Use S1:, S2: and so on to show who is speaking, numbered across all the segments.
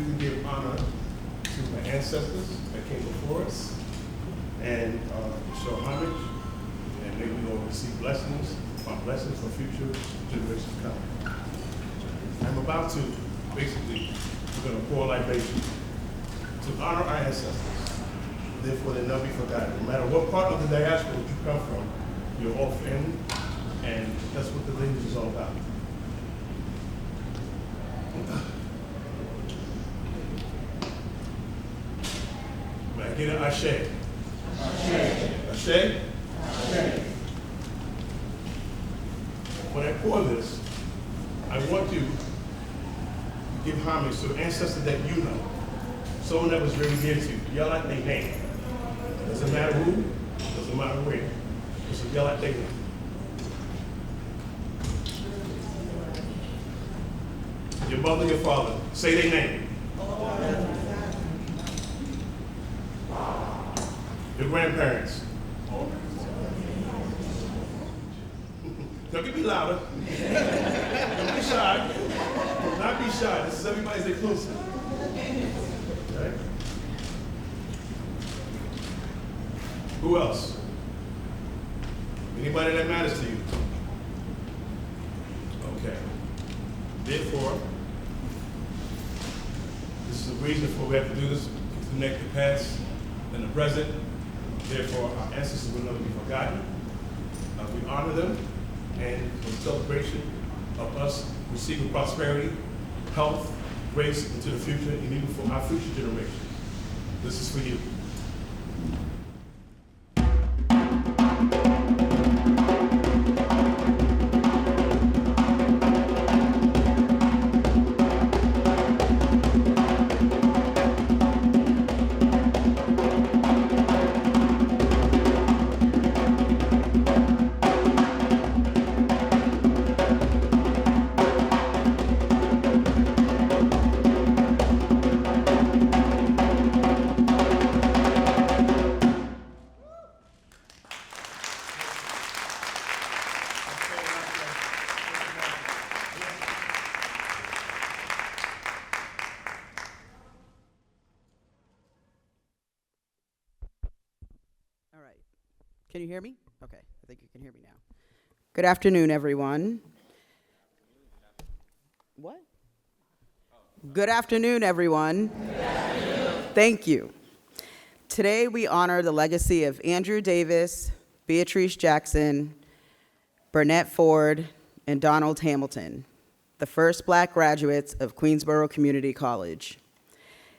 S1: to give honor to my ancestors that came before us and show homage, and maybe we will receive blessings, my blessings for future generations to come. I'm about to, basically, we're going to pour libation to honor our ancestors. Therefore, they'll never be forgotten. No matter what part of the diaspora that you come from, you're all family, and that's what the lineage is all about. May I get an ashe? Ashe? Ashe? Ashe. When I pour this, I want you to give homage to an ancestor that you know, someone that was very dear to you. Yell out their name. Doesn't matter who, doesn't matter where. Just yell out their name. Your mother, your father, say their name. Your grandparents. Don't get me louder. Don't be shy. Do not be shy. This is everybody's inclusive. Okay? Who else? Anybody that matters to you? Okay. Therefore, this is the reason for we have to do this, to connect the past and the present. Therefore, our ancestors will never be forgotten. We honor them, and in celebration of us receiving prosperity, health, grace into the future, and even for our future generations. This is for you.
S2: Can you hear me? Okay, I think you can hear me now. Good afternoon, everyone. What? Good afternoon, everyone. Good afternoon. Thank you. Today we honor the legacy of Andrew Davis, Beatrice Jackson, Burnett Ford, and Donald Hamilton, the first Black graduates of Queensborough Community College.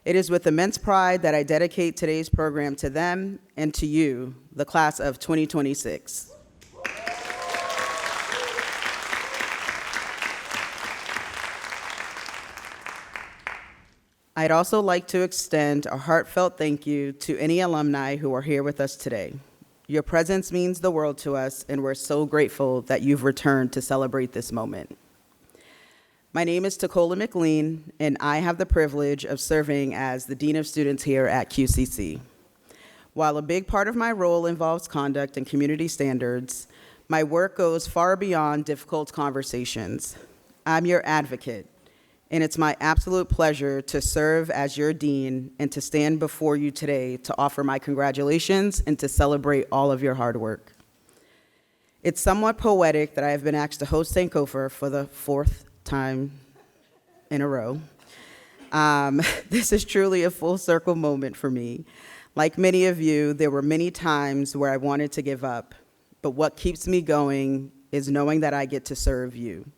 S2: It is with immense pride that I dedicate today's program to them and to you, the class of 2026. I'd also like to extend a heartfelt thank you to any alumni who are here with us today. Your presence means the world to us, and we're so grateful that you've returned to celebrate this moment. My name is Tacola McLean, and I have the privilege of serving as the Dean of Students here at QCC. While a big part of my role involves conduct and community standards, my work goes far beyond difficult conversations. I'm your advocate, and it's my absolute pleasure to serve as your dean and to stand before you today to offer my congratulations and to celebrate all of your hard work. It's somewhat poetic that I have been asked to host Sankofa for the fourth time in a row. This is truly a full circle moment for me. Like many of you, there were many times where I wanted to give up, but what keeps me going is knowing that I get to serve you.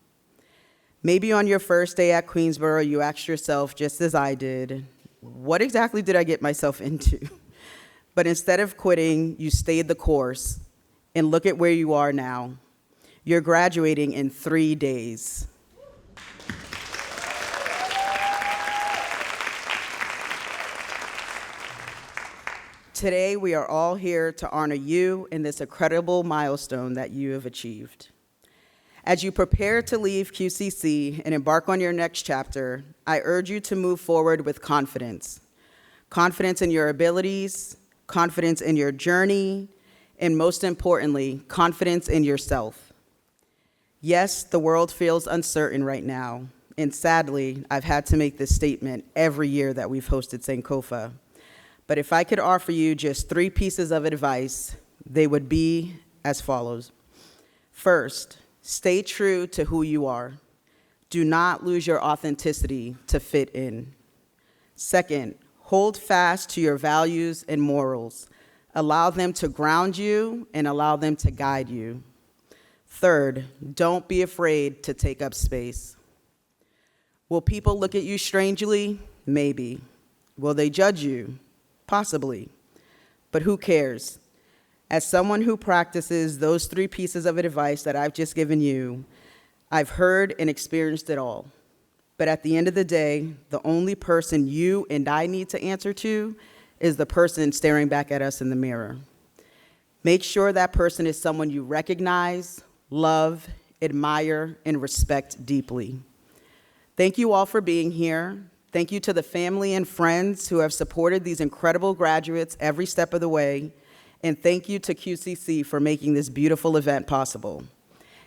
S2: Maybe on your first day at Queensborough, you asked yourself, just as I did, what exactly did I get myself into? But instead of quitting, you stayed the course, and look at where you are now. You're graduating in 3 days. Today, we are all here to honor you in this incredible milestone that you have achieved. As you prepare to leave QCC and embark on your next chapter, I urge you to move forward with confidence. Confidence in your abilities, confidence in your journey, and most importantly, confidence in yourself. Yes, the world feels uncertain right now, and sadly, I've had to make this statement every year that we've hosted Sankofa. But if I could offer you just 3 pieces of advice, they would be as follows. First, stay true to who you are. Do not lose your authenticity to fit in. Second, hold fast to your values and morals. Allow them to ground you and allow them to guide you. Third, don't be afraid to take up space. Will people look at you strangely? Maybe. Will they judge you? Possibly. But who cares? As someone who practices those 3 pieces of advice that I've just given you, I've heard and experienced it all. But at the end of the day, the only person you and I need to answer to is the person staring back at us in the mirror. Make sure that person is someone you recognize, love, admire, and respect deeply. Thank you all for being here. Thank you to the family and friends who have supported these incredible graduates every step of the way. And thank you to QCC for making this beautiful event possible.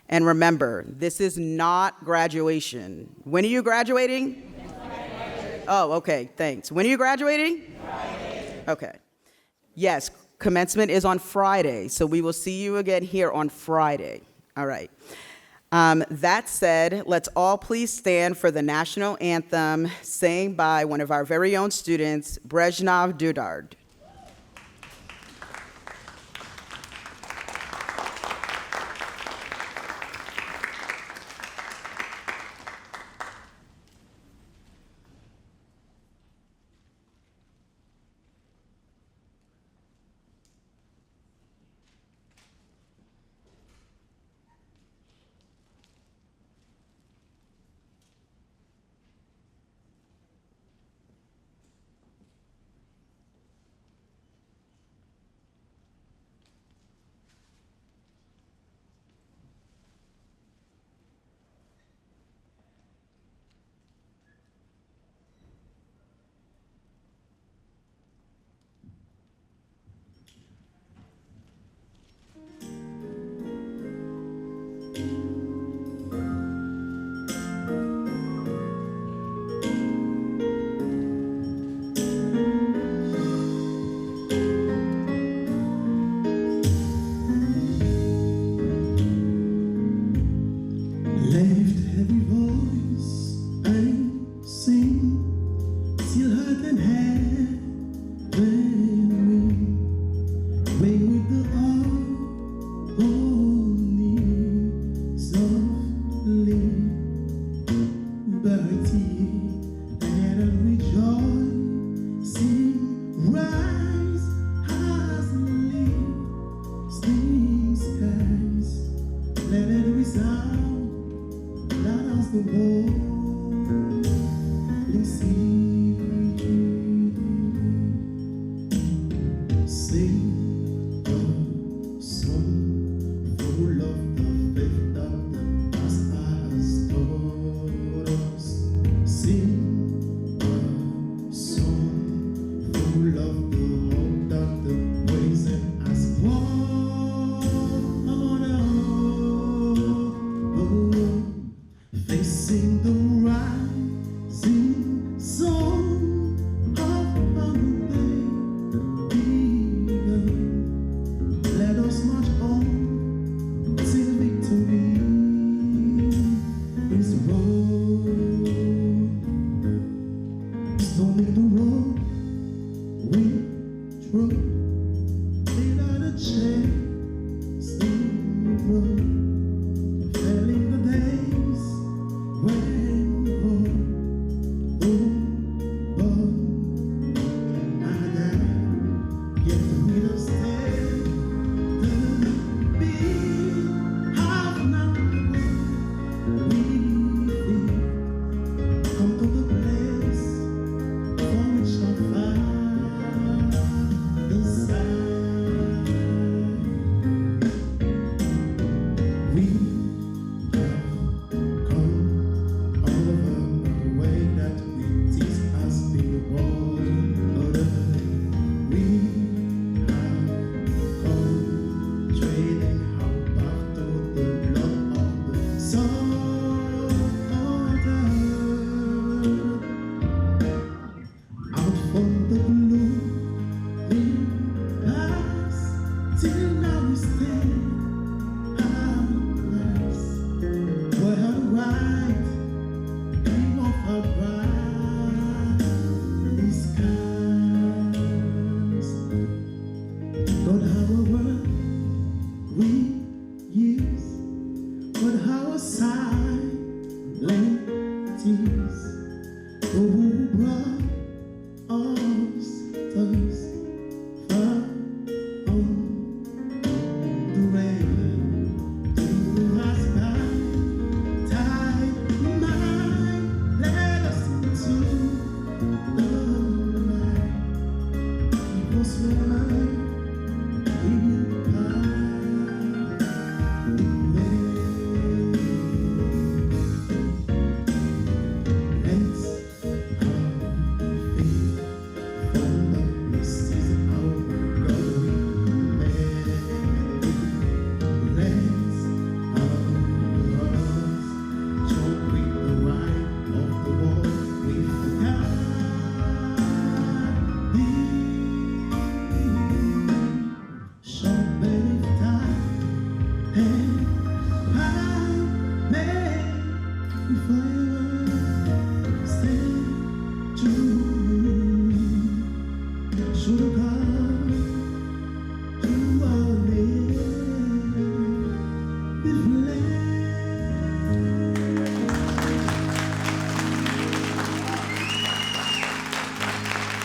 S2: And remember, this is not graduation. When are you graduating? Oh, okay, thanks. When are you graduating? Friday. Okay. Yes, commencement is on Friday, so we will see you again here on Friday. All right. That said, let's all please stand for the national anthem sang by one of our very own students, Brezhnev Dudard.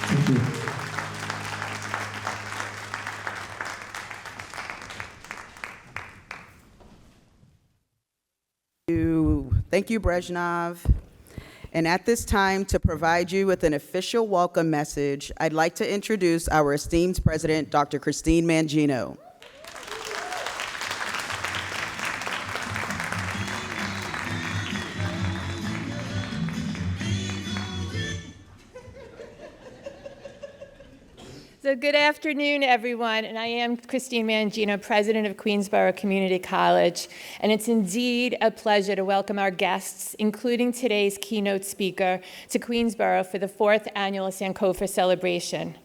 S3: Thank you.
S2: Thank you, Brezhnev. And at this time, to provide you with an official welcome message, I'd like to introduce our esteemed president, Dr. Christine Mangino.
S4: So good afternoon, everyone, and I am Christine Mangino, president of Queensborough Community College, and it's indeed a pleasure to welcome our guests, including today's keynote speaker, to Queensborough for the 4th annual Sankofa celebration.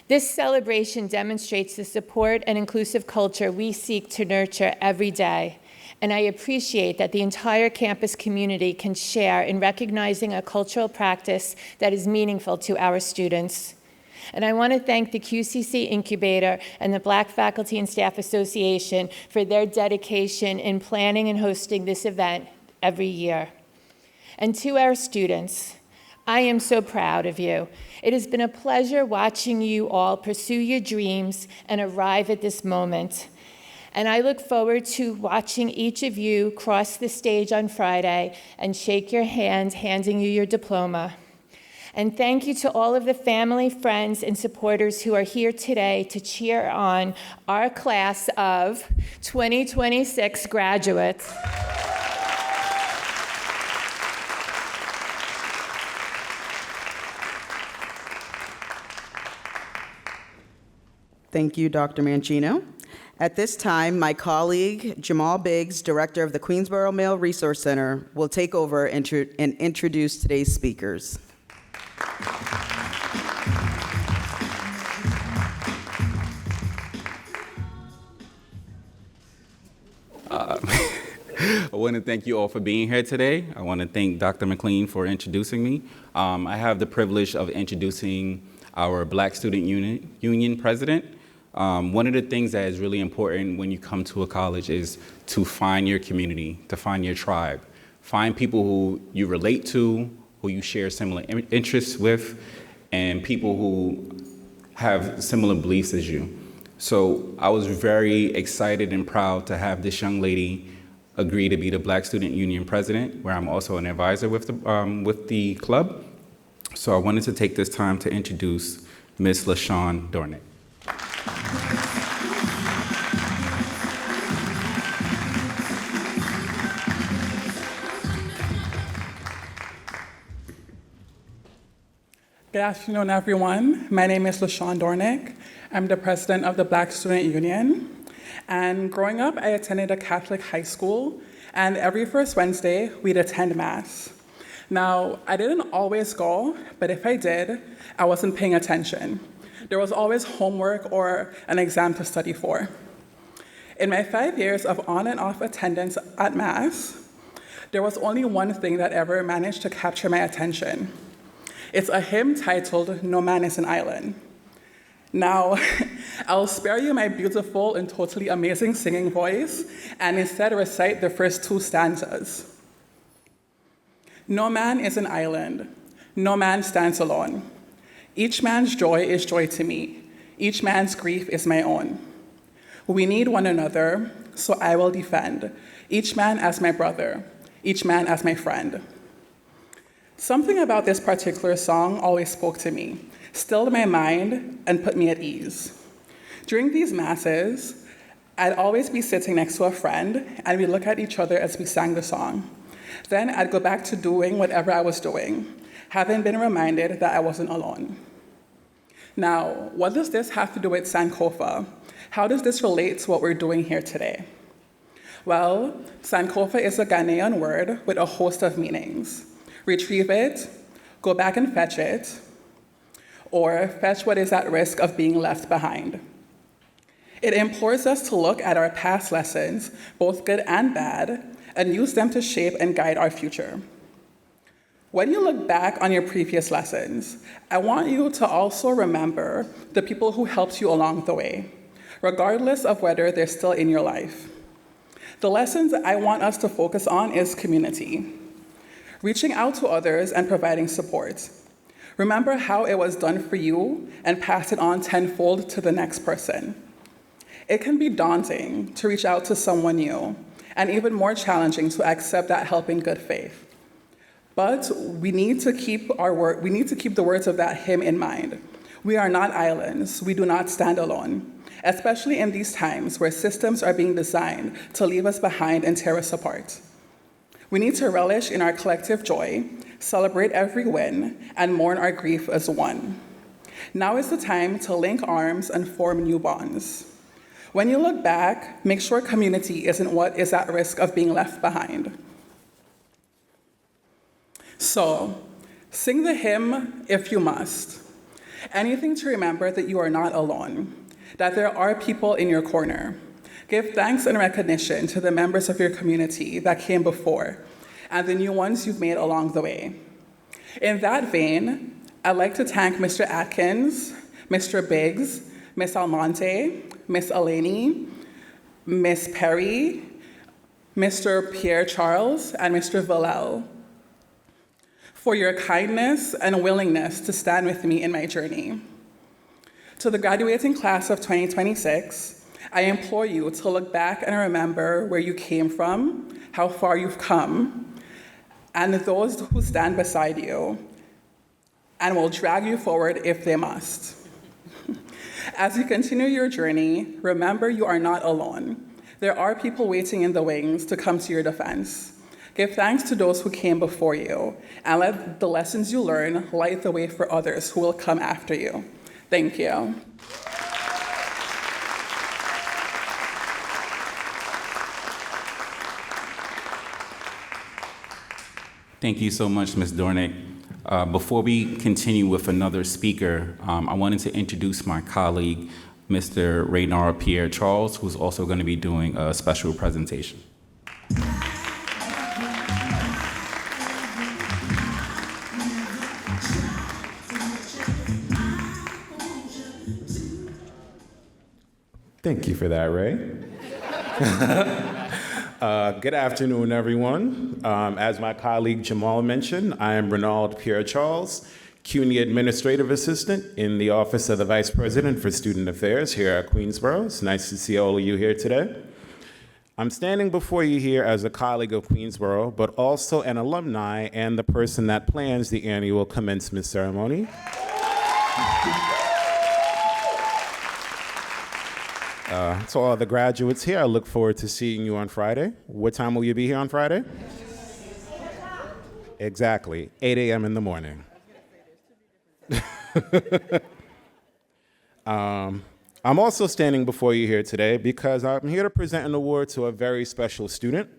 S4: This celebration demonstrates the support and inclusive culture we seek to nurture every day, and I appreciate that the entire campus community can share in recognizing a cultural practice that is meaningful to our students. And I want to thank the QCC Incubator and the Black Faculty and Staff Association for their dedication in planning and hosting this event every year. And to our students, I am so proud of you. It has been a pleasure watching you all pursue your dreams and arrive at this moment. And I look forward to watching each of you cross the stage on Friday and shake your hand, handing you your diploma. And thank you to all of the family, friends, and supporters who are here today to cheer on our class of 2026 graduates.
S2: Thank you, Dr. Mangino. At this time, my colleague, Jamal Biggs, director of the Queensborough Male Resource Center, will take over and introduce today's speakers.
S5: I want to thank you all for being here today. I want to thank Dr. McLean for introducing me. I have the privilege of introducing our Black Student Union president. One of the things that is really important when you come to a college is to find your community, to find your tribe. Find people who you relate to, who you share similar interests with, and people who have similar beliefs as you. So I was very excited and proud to have this young lady agree to be the Black Student Union president, where I'm also an advisor with the club. So I wanted to take this time to introduce Ms. LaShawn Dornick.
S6: Good afternoon, everyone. My name is LaShawn Dornick. I'm the president of the Black Student Union. And growing up, I attended a Catholic high school, and every first Wednesday, we'd attend Mass. Now, I didn't always go, but if I did, I wasn't paying attention. There was always homework or an exam to study for. In my 5 years of on and off attendance at Mass, there was only one thing that ever managed to capture my attention. It's a hymn titled, "No Man is an Island." Now, I'll spare you my beautiful and totally amazing singing voice and instead recite the first 2 stanzas. No man is an island, no man stands alone. Each man's joy is joy to me, each man's grief is my own. We need one another, so I will defend, each man as my brother, each man as my friend. Something about this particular song always spoke to me, stilled my mind, and put me at ease. During these Masses, I'd always be sitting next to a friend, and we'd look at each other as we sang the song. Then I'd go back to doing whatever I was doing, having been reminded that I wasn't alone. Now, what does this have to do with Sankofa? How does this relate to what we're doing here today? Well, Sankofa is a Ghanaian word with a host of meanings. Retrieve it, go back and fetch it, or fetch what is at risk of being left behind. It implores us to look at our past lessons, both good and bad, and use them to shape and guide our future. When you look back on your previous lessons, I want you to also remember the people who helped you along the way, regardless of whether they're still in your life. The lessons I want us to focus on is community. Reaching out to others and providing support. Remember how it was done for you and pass it on tenfold to the next person. It can be daunting to reach out to someone new, and even more challenging to accept that help in good faith. But we need to keep the words of that hymn in mind. We are not islands. We do not stand alone, especially in these times where systems are being designed to leave us behind and tear us apart. We need to relish in our collective joy, celebrate every win, and mourn our grief as one. Now is the time to link arms and form new bonds. When you look back, make sure community isn't what is at risk of being left behind. So, sing the hymn if you must. Anything to remember that you are not alone, that there are people in your corner. Give thanks and recognition to the members of your community that came before and the new ones you've made along the way. In that vein, I'd like to thank Mr. Atkins, Mr. Biggs, Ms. Almonte, Ms. Eleni, Ms. Perry, Mr. Pierre Charles, and Mr. Villel for your kindness and willingness to stand with me in my journey. To the graduating class of 2026, I implore you to look back and remember where you came from, how far you've come, and those who stand beside you and will drag you forward if they must. As you continue your journey, remember you are not alone. There are people waiting in the wings to come to your defense. Give thanks to those who came before you, and let the lessons you learn light the way for others who will come after you. Thank you.
S5: Thank you so much, Ms. Dornick. Before we continue with another speaker, I wanted to introduce my colleague, Mr. Raynard Pierre Charles, who's also going to be doing a special presentation.
S3: Thank you for that, Ray. Good afternoon, everyone. As my colleague Jamal mentioned, I am Raynard Pierre Charles, CUNY Administrative Assistant in the Office of the Vice President for Student Affairs here at Queensborough. It's nice to see all of you here today. I'm standing before you here as a colleague of Queensborough, but also an alumni and the person that plans the annual commencement ceremony. To all the graduates here, I look forward to seeing you on Friday. What time will you be here on Friday? Exactly, 8 a.m. in the morning. I'm also standing before you here today because I'm here to present an award to a very special student,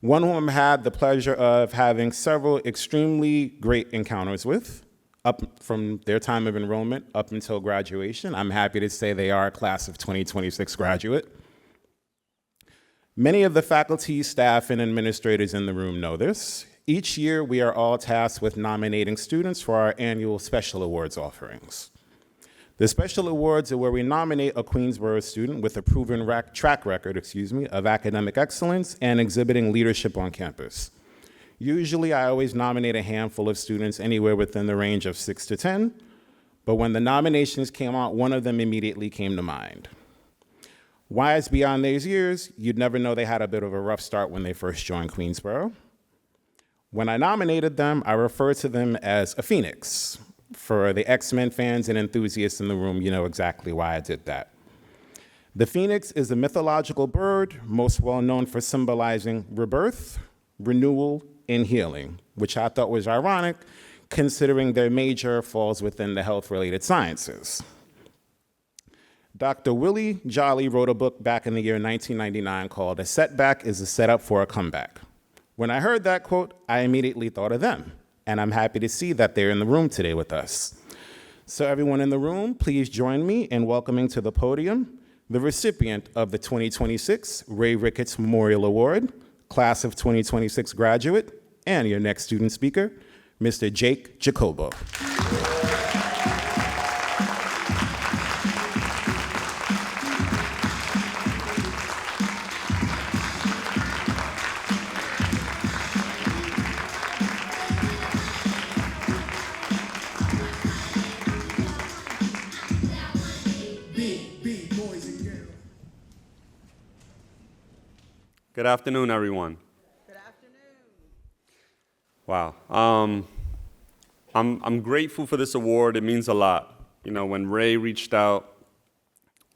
S3: one whom I had the pleasure of having several extremely great encounters with, up from their time of enrollment up until graduation. I'm happy to say they are a class of 2026 graduate. Many of the faculty, staff, and administrators in the room know this. Each year, we are all tasked with nominating students for our annual special awards offerings. The special awards are where we nominate a Queensborough student with a proven track record of academic excellence and exhibiting leadership on campus. Usually, I always nominate a handful of students anywhere within the range of 6 to 10, but when the nominations came out, one of them immediately came to mind. Wise beyond these years, you'd never know they had a bit of a rough start when they first joined Queensborough. When I nominated them, I referred to them as a phoenix. For the X-Men fans and enthusiasts in the room, you know exactly why I did that. The phoenix is a mythological bird, most well known for symbolizing rebirth, renewal, and healing, which I thought was ironic, considering their major falls within the health-related sciences. Dr. Willie Jolly wrote a book back in the year 1999 called "A Setback is a Setup for a Comeback." When I heard that quote, I immediately thought of them, and I'm happy to see that they're in the room today with us. So everyone in the room, please join me in welcoming to the podium the recipient of the 2026 Ray Ricketts Memorial Award, Class of 2026 graduate, and your next student speaker, Mr. Jake Jacobo.
S7: Good afternoon, everyone.
S2: Good afternoon.
S7: Wow. I'm grateful for this award. It means a lot. You know, when Ray reached out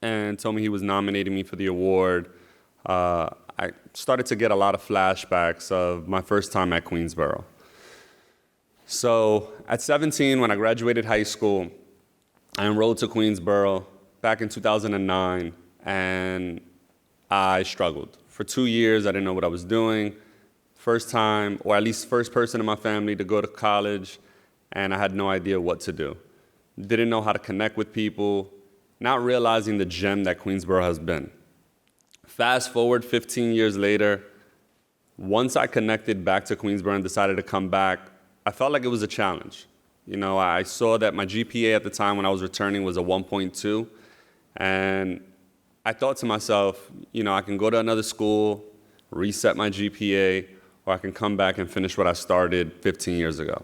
S7: and told me he was nominating me for the award, I started to get a lot of flashbacks of my first time at Queensborough. So at 17, when I graduated high school, I enrolled to Queensborough back in 2009, and I struggled. For 2 years, I didn't know what I was doing. First time, or at least first person in my family to go to college, and I had no idea what to do. Didn't know how to connect with people, not realizing the gem that Queensborough has been. Fast forward 15 years later, once I connected back to Queensborough and decided to come back, I felt like it was a challenge. You know, I saw that my GPA at the time when I was returning was a 1.2, and I thought to myself, you know, I can go to another school, reset my GPA, or I can come back and finish what I started 15 years ago.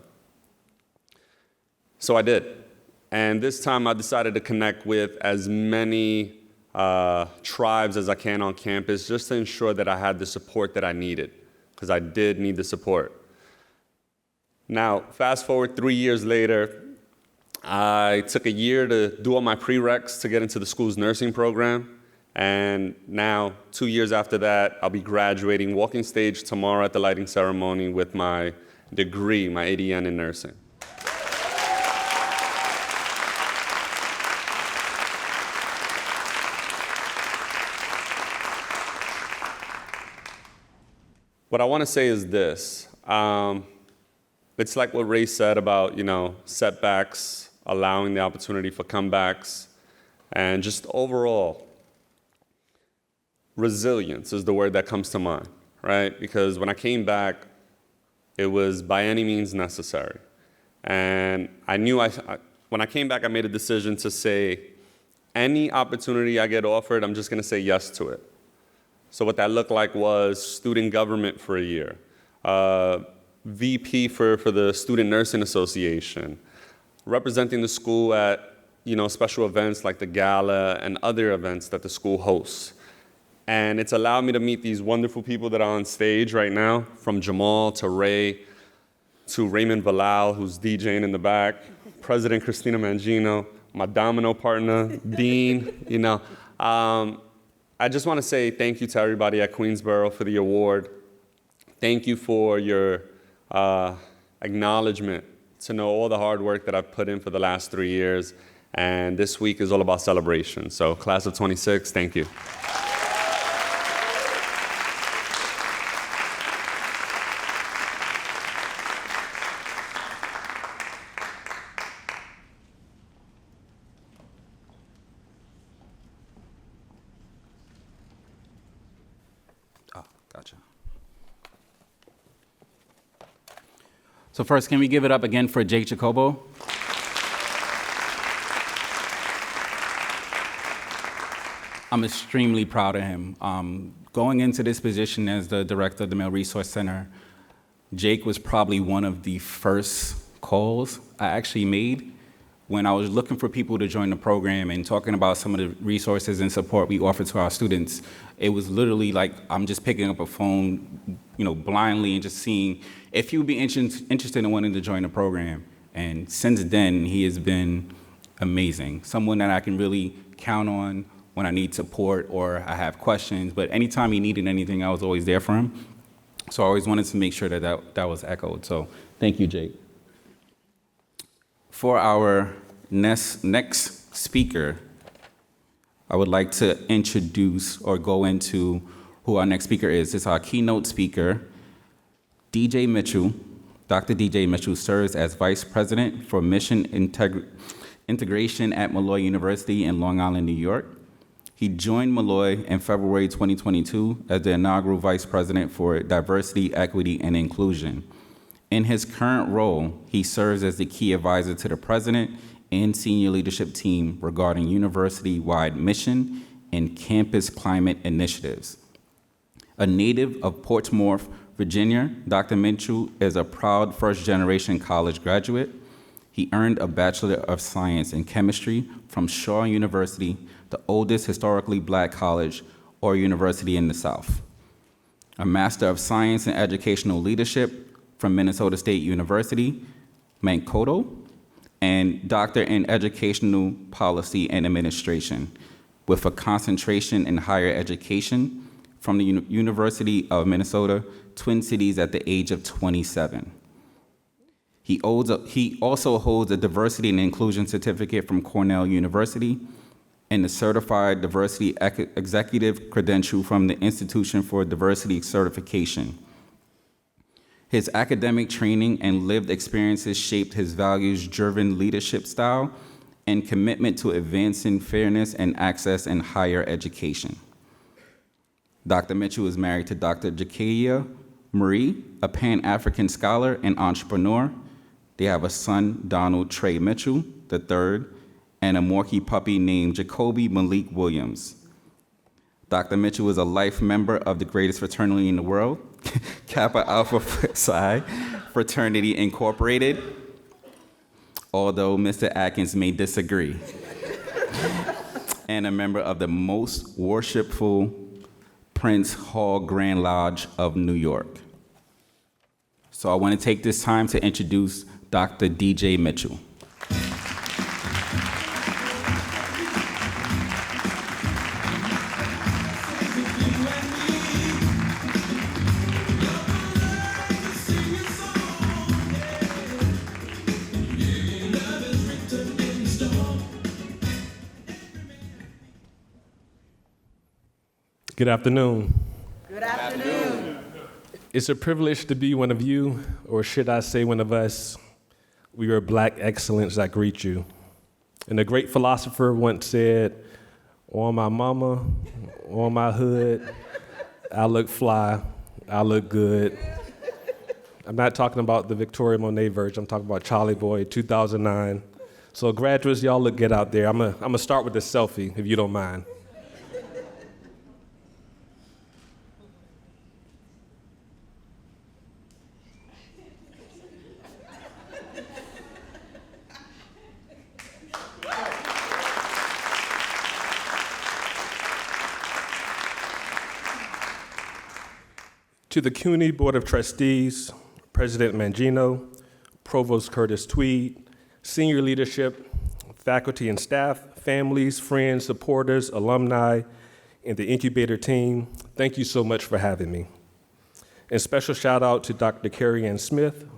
S7: So I did. And this time I decided to connect with as many tribes as I can on campus just to ensure that I had the support that I needed, because I did need the support. Now, fast forward 3 years later, I took a year to do all my prereqs to get into the school's nursing program. And now, 2 years after that, I'll be graduating, walking stage tomorrow at the lighting ceremony with my degree, my ADN in nursing. What I want to say is this. It's like what Ray said about, you know, setbacks, allowing the opportunity for comebacks, and just overall, resilience is the word that comes to mind, right? Because when I came back, it was by any means necessary. And I knew when I came back, I made a decision to say, any opportunity I get offered, I'm just going to say yes to it. So what that looked like was student government for a year, VP for the Student Nursing Association, representing the school at, you know, special events like the gala and other events that the school hosts. And it's allowed me to meet these wonderful people that are on stage right now, from Jamal to Ray to Raymond Valal, who's DJing in the back, President Christina Mangino, my domino partner, Dean, you know. I just want to say thank you to everybody at Queensborough for the award. Thank you for your acknowledgement, to know all the hard work that I've put in for the last 3 years. And this week is all about celebration. So class of 26, thank you.
S5: Gotcha. So first, can we give it up again for Jake Jacobo? I'm extremely proud of him. Going into this position as the director of the Male Resource Center, Jake was probably one of the first calls I actually made when I was looking for people to join the program and talking about some of the resources and support we offer to our students. It was literally like I'm just picking up a phone, you know, blindly and just seeing if you would be interested in wanting to join the program. And since then, he has been amazing. Someone that I can really count on when I need support or I have questions. But anytime he needed anything, I was always there for him. So I always wanted to make sure that was echoed. So thank you, Jake. For our next speaker, I would like to introduce or go into who our next speaker is. It's our keynote speaker, DJ Mitchell. Dr. DJ Mitchell serves as Vice President for Mission Integration at Malloy University in Long Island, New York. He joined Malloy in February 2022 as the inaugural Vice President for Diversity, Equity, and Inclusion. In his current role, he serves as the key advisor to the President and senior leadership team regarding university-wide mission and campus climate initiatives. A native of Portsmouth, Virginia, Dr. Mitchell is a proud first-generation college graduate. He earned a Bachelor of Science in Chemistry from Shaw University, the oldest historically black college or university in the South. a Master of Science in Educational Leadership from Minnesota State University, Mankato, and Doctor in Educational Policy and Administration, with a concentration in higher education from the University of Minnesota, Twin Cities at the age of 27. He also holds a Diversity and Inclusion Certificate from Cornell University and a Certified Diversity Executive Credential from the Institution for Diversity Certification. His academic training and lived experiences shaped his values-driven leadership style and commitment to advancing fairness and access in higher education. Dr. Mitchell is married to Dr. Jakaya Marie, a Pan-African scholar and entrepreneur. They have a son, Donald Trey Mitchell III, and a Morkie puppy named Jacoby Malik Williams. Dr. Mitchell is a life member of the greatest fraternity in the world, Kappa Alpha Psi Fraternity Incorporated, although Mr. Atkins may disagree, and a member of the Most Worshipful Prince Hall Grand Lodge of New York. So I want to take this time to introduce Dr. DJ Mitchell.
S8: Good afternoon.
S2: Good afternoon.
S8: It's a privilege to be one of you, or should I say one of us. We are Black excellence that greet you. And a great philosopher once said, on my mama, on my hood, I look fly, I look good. I'm not talking about the Victoria Monet version, I'm talking about Charlie Boy, 2009. So graduates, y'all look good out there. I'm gonna start with a selfie, if you don't mind. To the CUNY Board of Trustees, President Mangino, Provost Curtis Tweed, senior leadership, faculty and staff, families, friends, supporters, alumni, and the incubator team, thank you so much for having me. And special shout out to Dr. Carrie Ann Smith.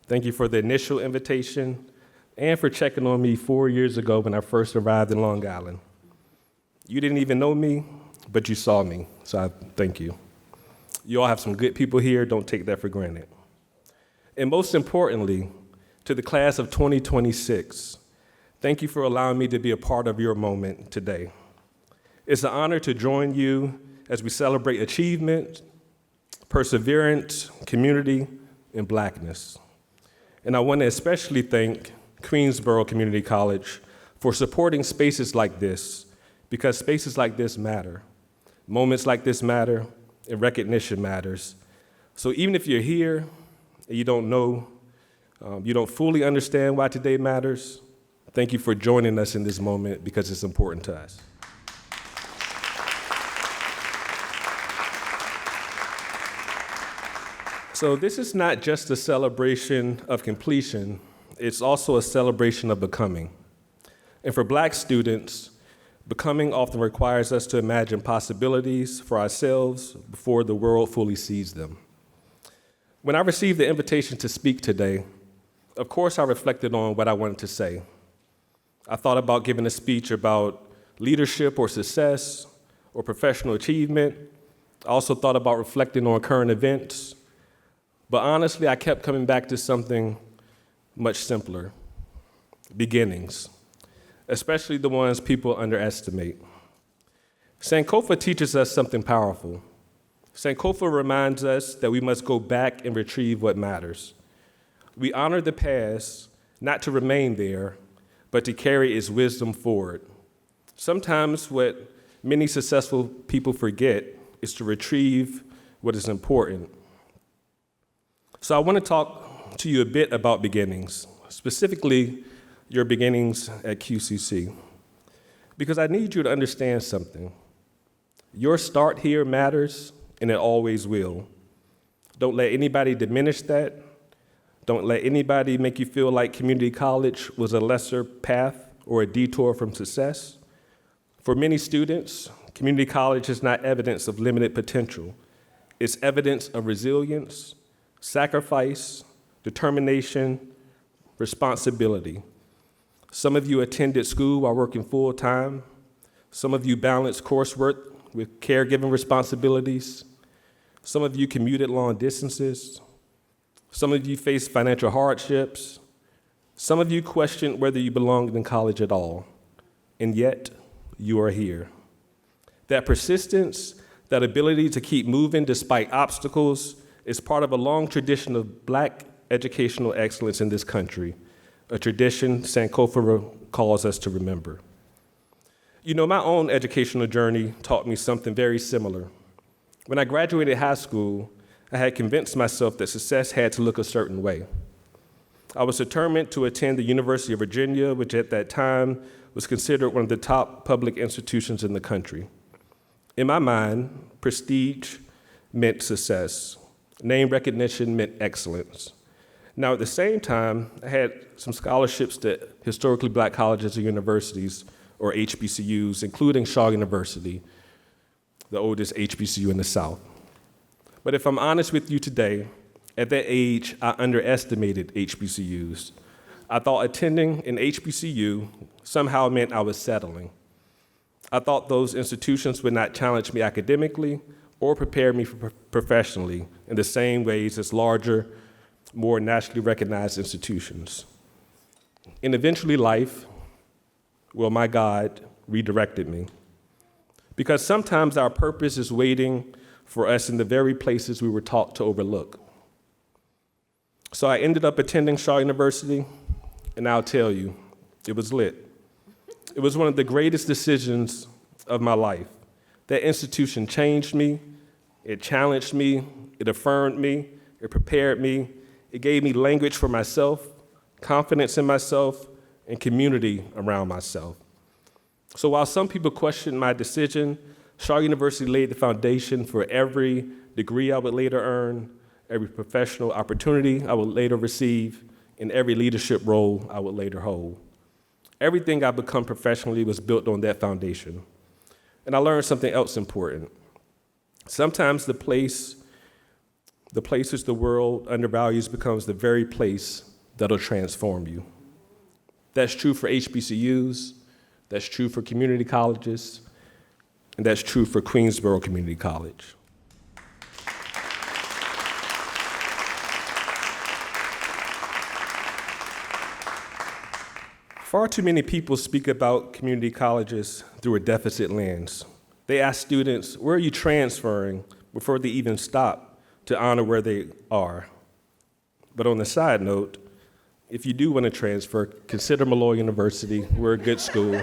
S8: Thank you for the initial invitation and for checking on me 4 years ago when I first arrived in Long Island. You didn't even know me, but you saw me, so I thank you. You all have some good people here, don't take that for granted. And most importantly, to the class of 2026, thank you for allowing me to be a part of your moment today. It's an honor to join you as we celebrate achievement, perseverance, community, and Blackness. And I want to especially thank Queensborough Community College for supporting spaces like this, because spaces like this matter. Moments like this matter, and recognition matters. So even if you're here and you don't know, you don't fully understand why today matters, thank you for joining us in this moment because it's important to us. So this is not just a celebration of completion, it's also a celebration of becoming. And for Black students, becoming often requires us to imagine possibilities for ourselves before the world fully sees them. When I received the invitation to speak today, of course I reflected on what I wanted to say. I thought about giving a speech about leadership or success or professional achievement. I also thought about reflecting on current events. But honestly, I kept coming back to something much simpler: beginnings, especially the ones people underestimate. Sankofa teaches us something powerful. Sankofa reminds us that we must go back and retrieve what matters. We honor the past, not to remain there, but to carry its wisdom forward. Sometimes what many successful people forget is to retrieve what is important. So I want to talk to you a bit about beginnings, specifically your beginnings at QCC, because I need you to understand something. Your start here matters, and it always will. Don't let anybody diminish that. Don't let anybody make you feel like community college was a lesser path or a detour from success. For many students, community college is not evidence of limited potential. It's evidence of resilience, sacrifice, determination, responsibility. Some of you attended school while working full-time. Some of you balanced coursework with caregiving responsibilities. Some of you commuted long distances. Some of you faced financial hardships. Some of you questioned whether you belonged in college at all. And yet, you are here. That persistence, that ability to keep moving despite obstacles, is part of a long tradition of Black educational excellence in this country, a tradition Sankofa calls us to remember. You know, my own educational journey taught me something very similar. When I graduated high school, I had convinced myself that success had to look a certain way. I was determined to attend the University of Virginia, which at that time was considered one of the top public institutions in the country. In my mind, prestige meant success. Name recognition meant excellence. Now, at the same time, I had some scholarships to historically Black colleges and universities, or HBCUs, including Shaw University, the oldest HBCU in the South. But if I'm honest with you today, at that age, I underestimated HBCUs. I thought attending an HBCU somehow meant I was settling. I thought those institutions would not challenge me academically or prepare me professionally in the same ways as larger, more nationally recognized institutions. And eventually life, well, my God, redirected me. Because sometimes our purpose is waiting for us in the very places we were taught to overlook. So I ended up attending Shaw University, and I'll tell you, it was lit. It was one of the greatest decisions of my life. That institution changed me, it challenged me, it affirmed me, it prepared me, it gave me language for myself, confidence in myself, and community around myself. So while some people questioned my decision, Shaw University laid the foundation for every degree I would later earn, every professional opportunity I would later receive, and every leadership role I would later hold. Everything I've become professionally was built on that foundation. And I learned something else important. Sometimes the places the world undervalues becomes the very place that'll transform you. That's true for HBCUs, that's true for community colleges, and that's true for Queensborough Community College. Far too many people speak about community colleges through a deficit lens. They ask students, where are you transferring, before they even stop to honor where they are. But on the side note, if you do want to transfer, consider Malloy University. We're a good school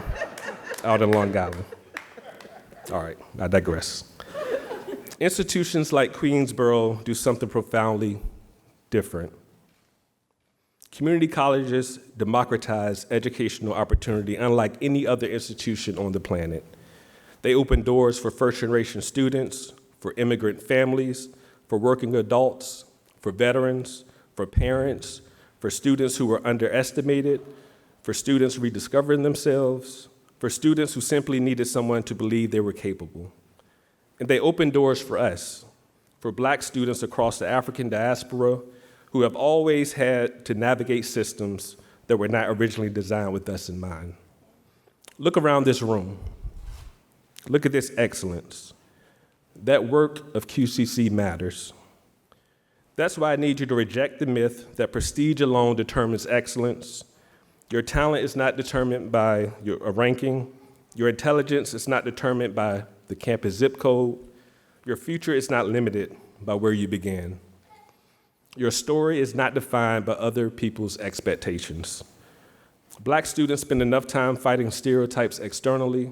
S8: out in Long Island. All right, I digress. Institutions like Queensborough do something profoundly different. Community colleges democratize educational opportunity unlike any other institution on the planet. They open doors for first-generation students, for immigrant families, for working adults, for veterans, for parents, for students who were underestimated, for students rediscovering themselves, for students who simply needed someone to believe they were capable. And they open doors for us, for Black students across the African diaspora who have always had to navigate systems that were not originally designed with us in mind. Look around this room. Look at this excellence. That work of QCC matters. That's why I need you to reject the myth that prestige alone determines excellence. Your talent is not determined by a ranking. Your intelligence is not determined by the campus zip code. Your future is not limited by where you began. Your story is not defined by other people's expectations. Black students spend enough time fighting stereotypes externally,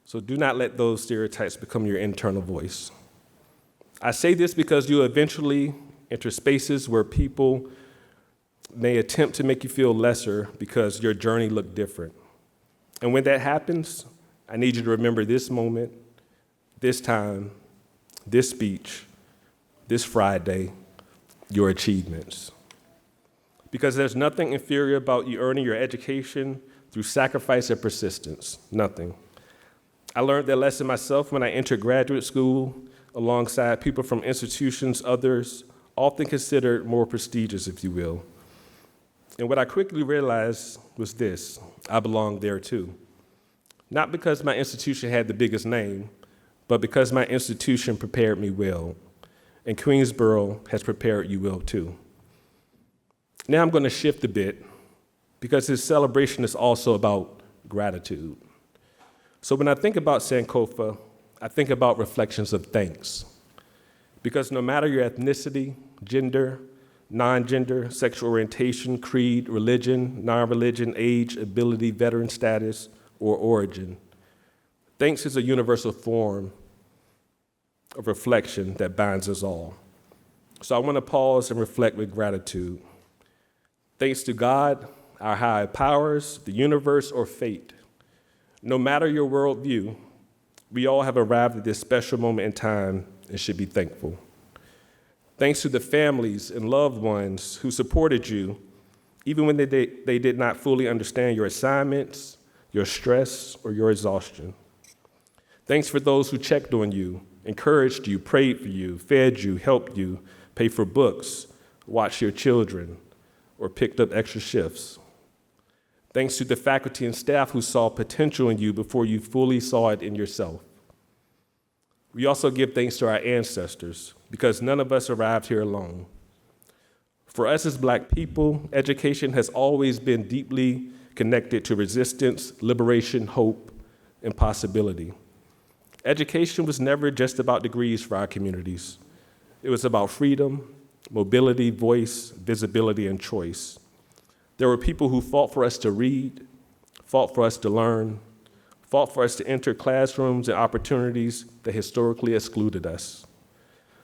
S8: so do not let those stereotypes become your internal voice. I say this because you eventually enter spaces where people may attempt to make you feel lesser because your journey looked different. And when that happens, I need you to remember this moment, this time, this speech, this Friday, your achievements. Because there's nothing inferior about you earning your education through sacrifice and persistence, nothing. I learned that lesson myself when I entered graduate school alongside people from institutions others often considered more prestigious, if you will. And what I quickly realized was this: I belonged there too. Not because my institution had the biggest name, but because my institution prepared me well. And Queensborough has prepared you well too. Now I'm going to shift a bit because this celebration is also about gratitude. So when I think about Sankofa, I think about reflections of thanks. Because no matter your ethnicity, gender, non-gender, sexual orientation, creed, religion, non-religion, age, ability, veteran status, or origin, thanks is a universal form of reflection that binds us all. So I want to pause and reflect with gratitude. Thanks to God, our higher powers, the universe, or fate. No matter your worldview, we all have arrived at this special moment in time and should be thankful. Thanks to the families and loved ones who supported you, even when they did not fully understand your assignments, your stress, or your exhaustion. Thanks for those who checked on you, encouraged you, prayed for you, fed you, helped you, paid for books, watched your children, or picked up extra shifts. Thanks to the faculty and staff who saw potential in you before you fully saw it in yourself. We also give thanks to our ancestors, because none of us arrived here alone. For us as Black people, education has always been deeply connected to resistance, liberation, hope, and possibility. Education was never just about degrees for our communities. It was about freedom, mobility, voice, visibility, and choice. There were people who fought for us to read, fought for us to learn, fought for us to enter classrooms and opportunities that historically excluded us.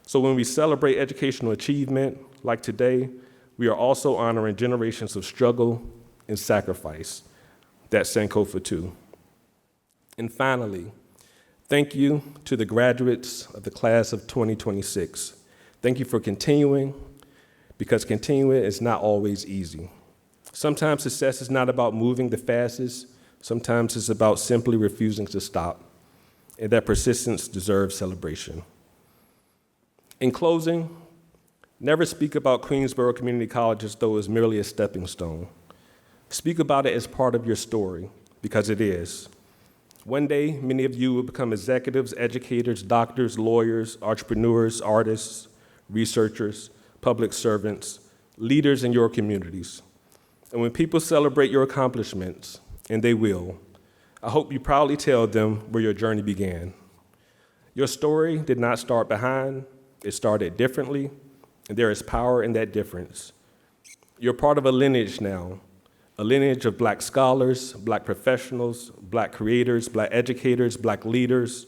S8: So when we celebrate educational achievement, like today, we are also honoring generations of struggle and sacrifice. That's Sankofa too. And finally, thank you to the graduates of the class of 2026. Thank you for continuing, because continuing is not always easy. Sometimes success is not about moving the fastest. Sometimes it's about simply refusing to stop, and that persistence deserves celebration. In closing, never speak about Queensborough Community College as though it's merely a stepping stone. Speak about it as part of your story, because it is. One day, many of you will become executives, educators, doctors, lawyers, entrepreneurs, artists, researchers, public servants, leaders in your communities. And when people celebrate your accomplishments, and they will, I hope you proudly tell them where your journey began. Your story did not start behind, it started differently, and there is power in that difference. You're part of a lineage now, a lineage of Black scholars, Black professionals, Black creators, Black educators, Black leaders,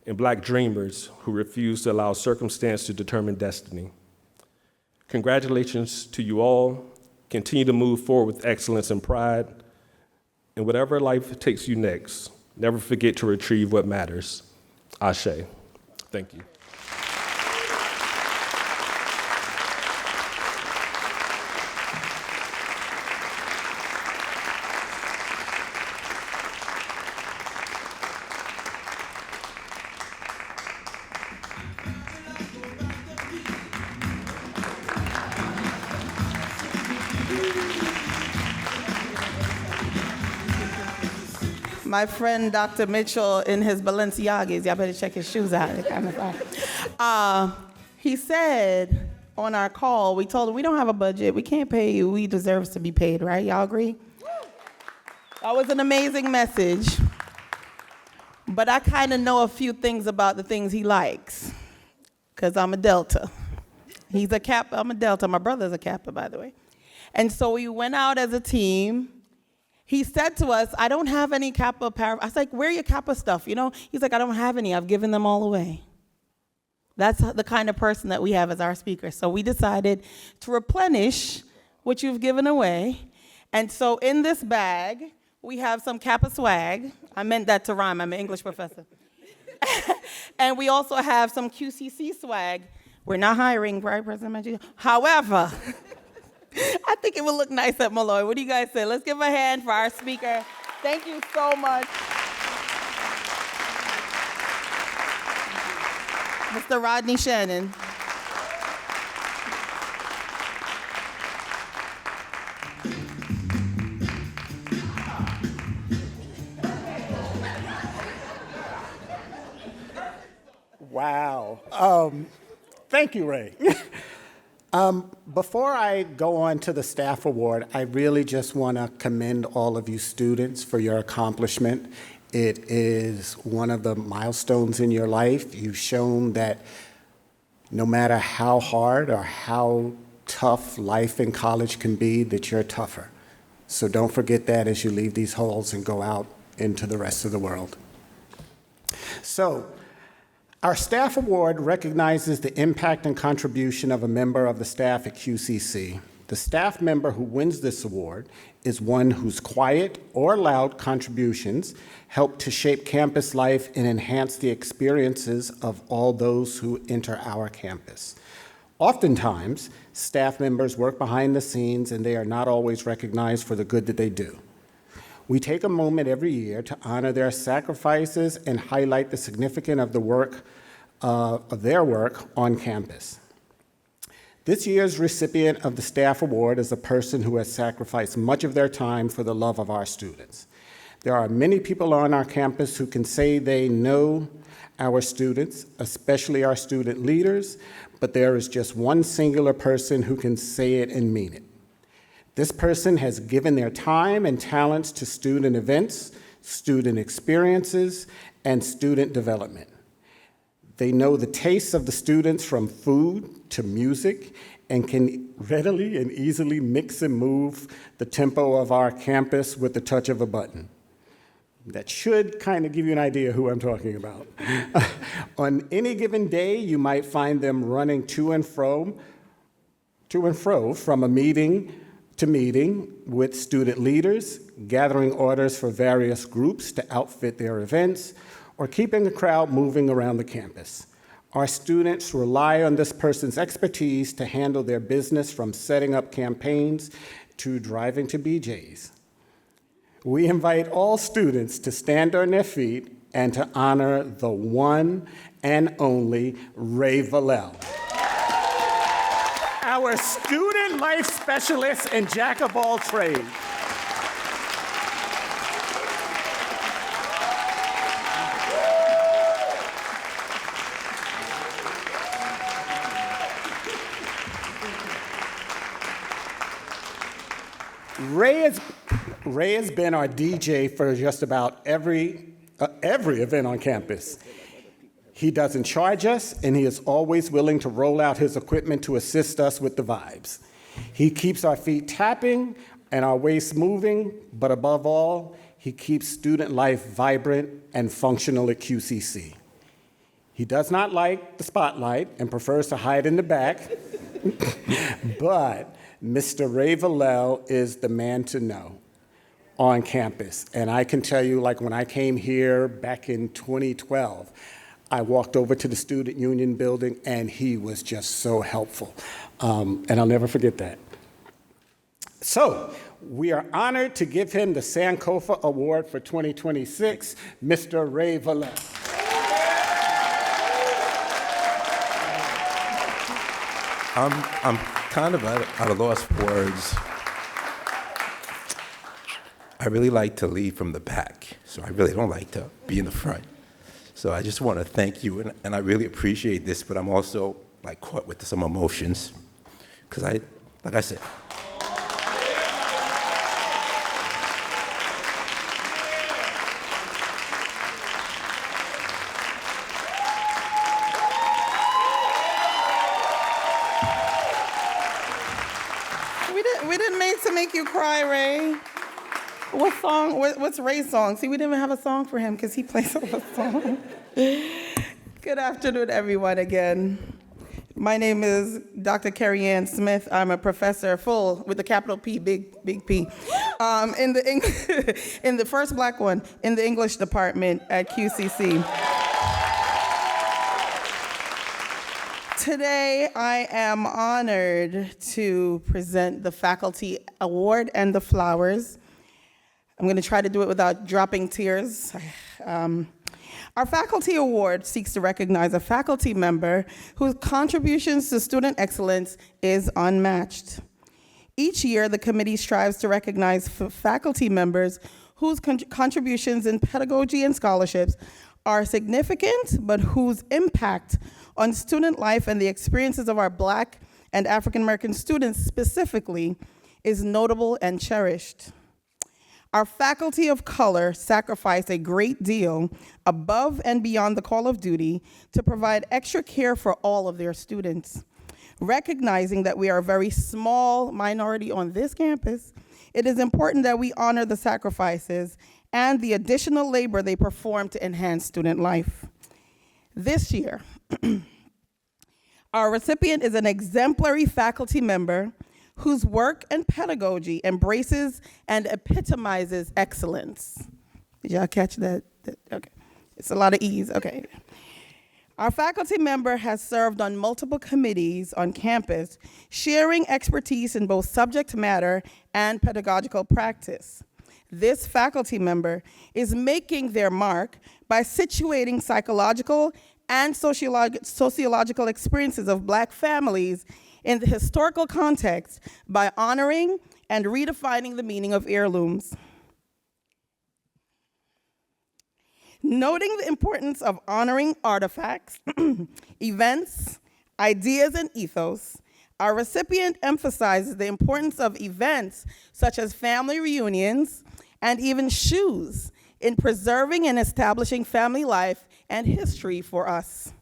S8: and Black dreamers who refuse to allow circumstance to determine destiny. Congratulations to you all. Continue to move forward with excellence and pride. And whatever life takes you next, never forget to retrieve what matters. Ashe. Thank you.
S2: My friend Dr. Mitchell in his Balenciagas, y'all better check his shoes out. They're kind of fire. He said on our call, we told him we don't have a budget, we can't pay you, we deserve to be paid, right? Y'all agree? That was an amazing message. But I kind of know a few things about the things he likes, because I'm a Delta. He's a Kappa, I'm a Delta. My brother's a Kappa, by the way. And so we went out as a team. He said to us, I don't have any Kappa apparel. I was like, where are your Kappa stuff, you know? He's like, I don't have any. I've given them all away. That's the kind of person that we have as our speaker. So we decided to replenish what you've given away. And so in this bag, we have some Kappa swag. I meant that to rhyme. I'm an English professor. And we also have some QCC swag. We're not hiring, right, President Mangino? However, I think it would look nice at Malloy. What do you guys say? Let's give a hand for our speaker. Thank you so much. Mr. Rodney Shannon.
S9: Wow. Thank you, Ray. Before I go on to the staff award, I really just want to commend all of you students for your accomplishment. It is one of the milestones in your life. You've shown that no matter how hard or how tough life in college can be, that you're tougher. So don't forget that as you leave these halls and go out into the rest of the world. So, our staff award recognizes the impact and contribution of a member of the staff at QCC. The staff member who wins this award is one whose quiet or loud contributions help to shape campus life and enhance the experiences of all those who enter our campus. Oftentimes, staff members work behind the scenes and they are not always recognized for the good that they do. We take a moment every year to honor their sacrifices and highlight the significance of the work of their work on campus. This year's recipient of the Staff Award is a person who has sacrificed much of their time for the love of our students. There are many people on our campus who can say they know our students, especially our student leaders, but there is just one singular person who can say it and mean it. This person has given their time and talents to student events, student experiences, and student development. They know the tastes of the students from food to music and can readily and easily mix and move the tempo of our campus with the touch of a button. That should kind of give you an idea who I'm talking about. On any given day, you might find them running to and fro from a meeting to meeting with student leaders, gathering orders for various groups to outfit their events, or keeping the crowd moving around the campus. Our students rely on this person's expertise to handle their business, from setting up campaigns to driving to BJ's. We invite all students to stand on their feet and to honor the one and only Ray Valell, our student life specialist and jack of all trades. Ray has been our DJ for just about every event on campus. He doesn't charge us, and he is always willing to roll out his equipment to assist us with the vibes. He keeps our feet tapping and our waists moving, but above all, he keeps student life vibrant and functional at QCC. He does not like the spotlight and prefers to hide in the back, but Mr. Ray Valell is the man to know on campus. And I can tell you, like when I came here back in 2012, I walked over to the Student Union building and he was just so helpful. And I'll never forget that. So we are honored to give him the Sankofa Award for 2026, Mr. Ray Valell.
S10: I'm kind of at a loss for words. I really like to lead from the back, so I really don't like to be in the front. So I just want to thank you, and I really appreciate this, but I'm also like caught with some emotions, because like I said,
S2: We didn't mean to make you cry, Ray. What song? What's Ray's song? See, we didn't even have a song for him because he plays all the songs. Good afternoon, everyone, again. My name is Dr. Carrie Ann Smith. I'm a professor, full with the capital P, big P, in the first black one in the English department at QCC.
S11: Today, I am honored to present the Faculty Award and the flowers. I'm going to try to do it without dropping tears. Our Faculty Award seeks to recognize a faculty member whose contributions to student excellence is unmatched. Each year, the committee strives to recognize faculty members whose contributions in pedagogy and scholarships are significant, but whose impact on student life and the experiences of our Black and African American students specifically is notable and cherished. Our faculty of color sacrifice a great deal above and beyond the call of duty to provide extra care for all of their students. Recognizing that we are a very small minority on this campus, it is important that we honor the sacrifices and the additional labor they perform to enhance student life. This year, our recipient is an exemplary faculty member whose work and pedagogy embraces and epitomizes excellence. Did y'all catch that? Okay, it's a lot of E's, okay. Our faculty member has served on multiple committees on campus, sharing expertise in both subject matter and pedagogical practice. This faculty member is making their mark by situating psychological and sociological experiences of Black families in the historical context by honoring and redefining the meaning of heirlooms. Noting the importance of honoring artifacts, events, ideas, and ethos, our recipient emphasizes the importance of events such as family reunions and even shoes in preserving and establishing family life and history for us.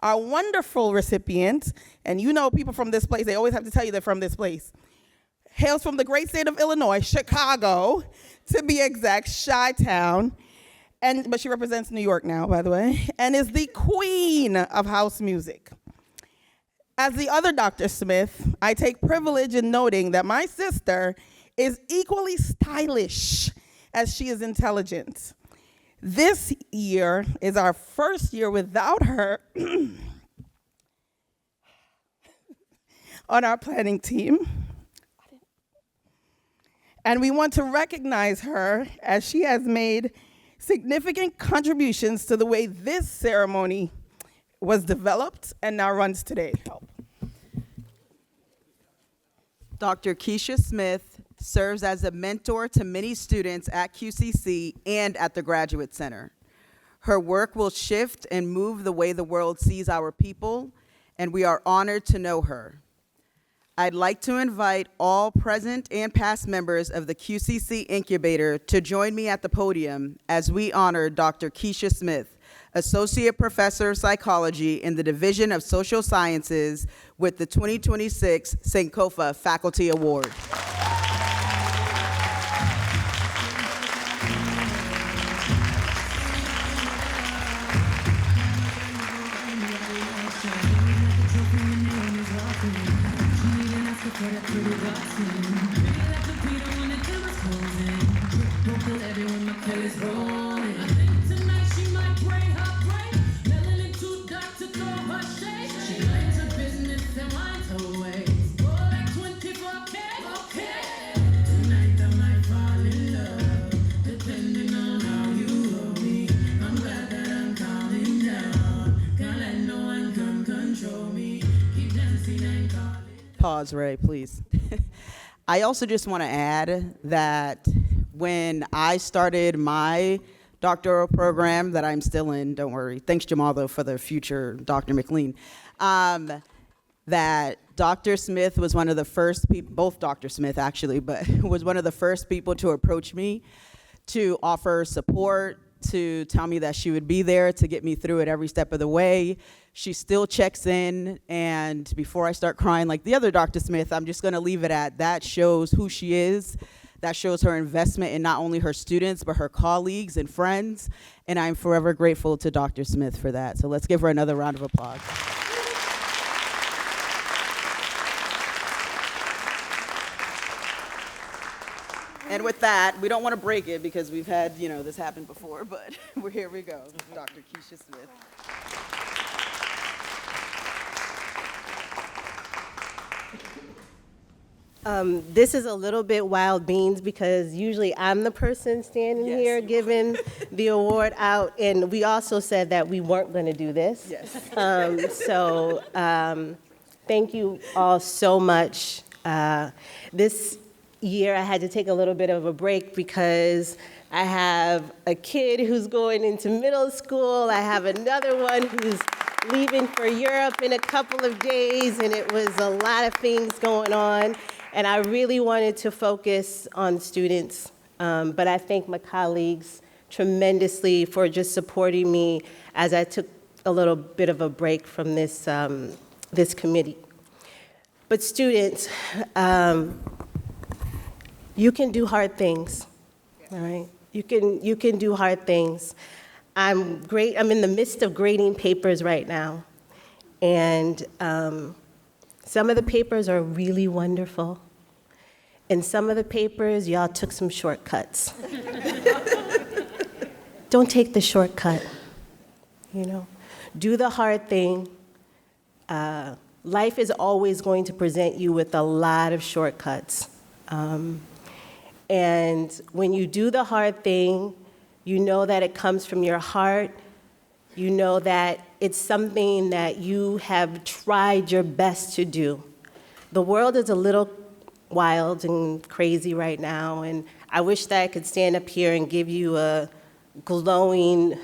S11: Our wonderful recipient, and you know people from this place, they always have to tell you they're from this place, hails from the great state of Illinois, Chicago, to be exact, Chi-Town, but she represents New York now, by the way, and is the queen of house music. As the other Dr. Smith, I take privilege in noting that my sister is equally stylish as she is intelligent. This year is our first year without her on our planning team. And we want to recognize her as she has made significant contributions to the way this ceremony was developed and now runs today.
S2: Dr. Keisha Smith serves as a mentor to many students at QCC and at the Graduate Center. Her work will shift and move the way the world sees our people, and we are honored to know her. I'd like to invite all present and past members of the QCC Incubator to join me at the podium as we honor Dr. Keisha Smith, Associate Professor of Psychology in the Division of Social Sciences with the 2026 Sankofa Faculty Award. Pause, Ray, please. I also just want to add that when I started my doctoral program that I'm still in, don't worry, thanks Jamal though for the future Dr. McLean, that Dr. Smith was one of the first people, both Dr. Smith actually, but was one of the first people to approach me to offer support, to tell me that she would be there to get me through it every step of the way. She still checks in, and before I start crying like the other Dr. Smith, I'm just gonna leave it at that shows who she is. That shows her investment in not only her students, but her colleagues and friends, and I'm forever grateful to Dr. Smith for that. So let's give her another round of applause. And with that, we don't want to break it because we've had, this happen before, but here we go, Dr. Keisha Smith.
S12: This is a little bit wild beans because usually I'm the person standing here giving the award out, and we also said that we weren't going to do this.
S2: Yes.
S12: Thank you all so much. This year I had to take a little bit of a break because I have a kid who's going into middle school. I have another one who's leaving for Europe in a couple of days, and it was a lot of things going on. And I really wanted to focus on students, but I thank my colleagues tremendously for just supporting me as I took a little bit of a break from this, this committee. But students, you can do hard things, all right? You can do hard things. I'm in the midst of grading papers right now, and some of the papers are really wonderful. And some of the papers, y'all took some shortcuts. Don't take the shortcut, you know? Do the hard thing. Life is always going to present you with a lot of shortcuts. And when you do the hard thing, you know that it comes from your heart. You know that it's something that you have tried your best to do. The world is a little wild and crazy right now, and I wish that I could stand up here and give you a glowing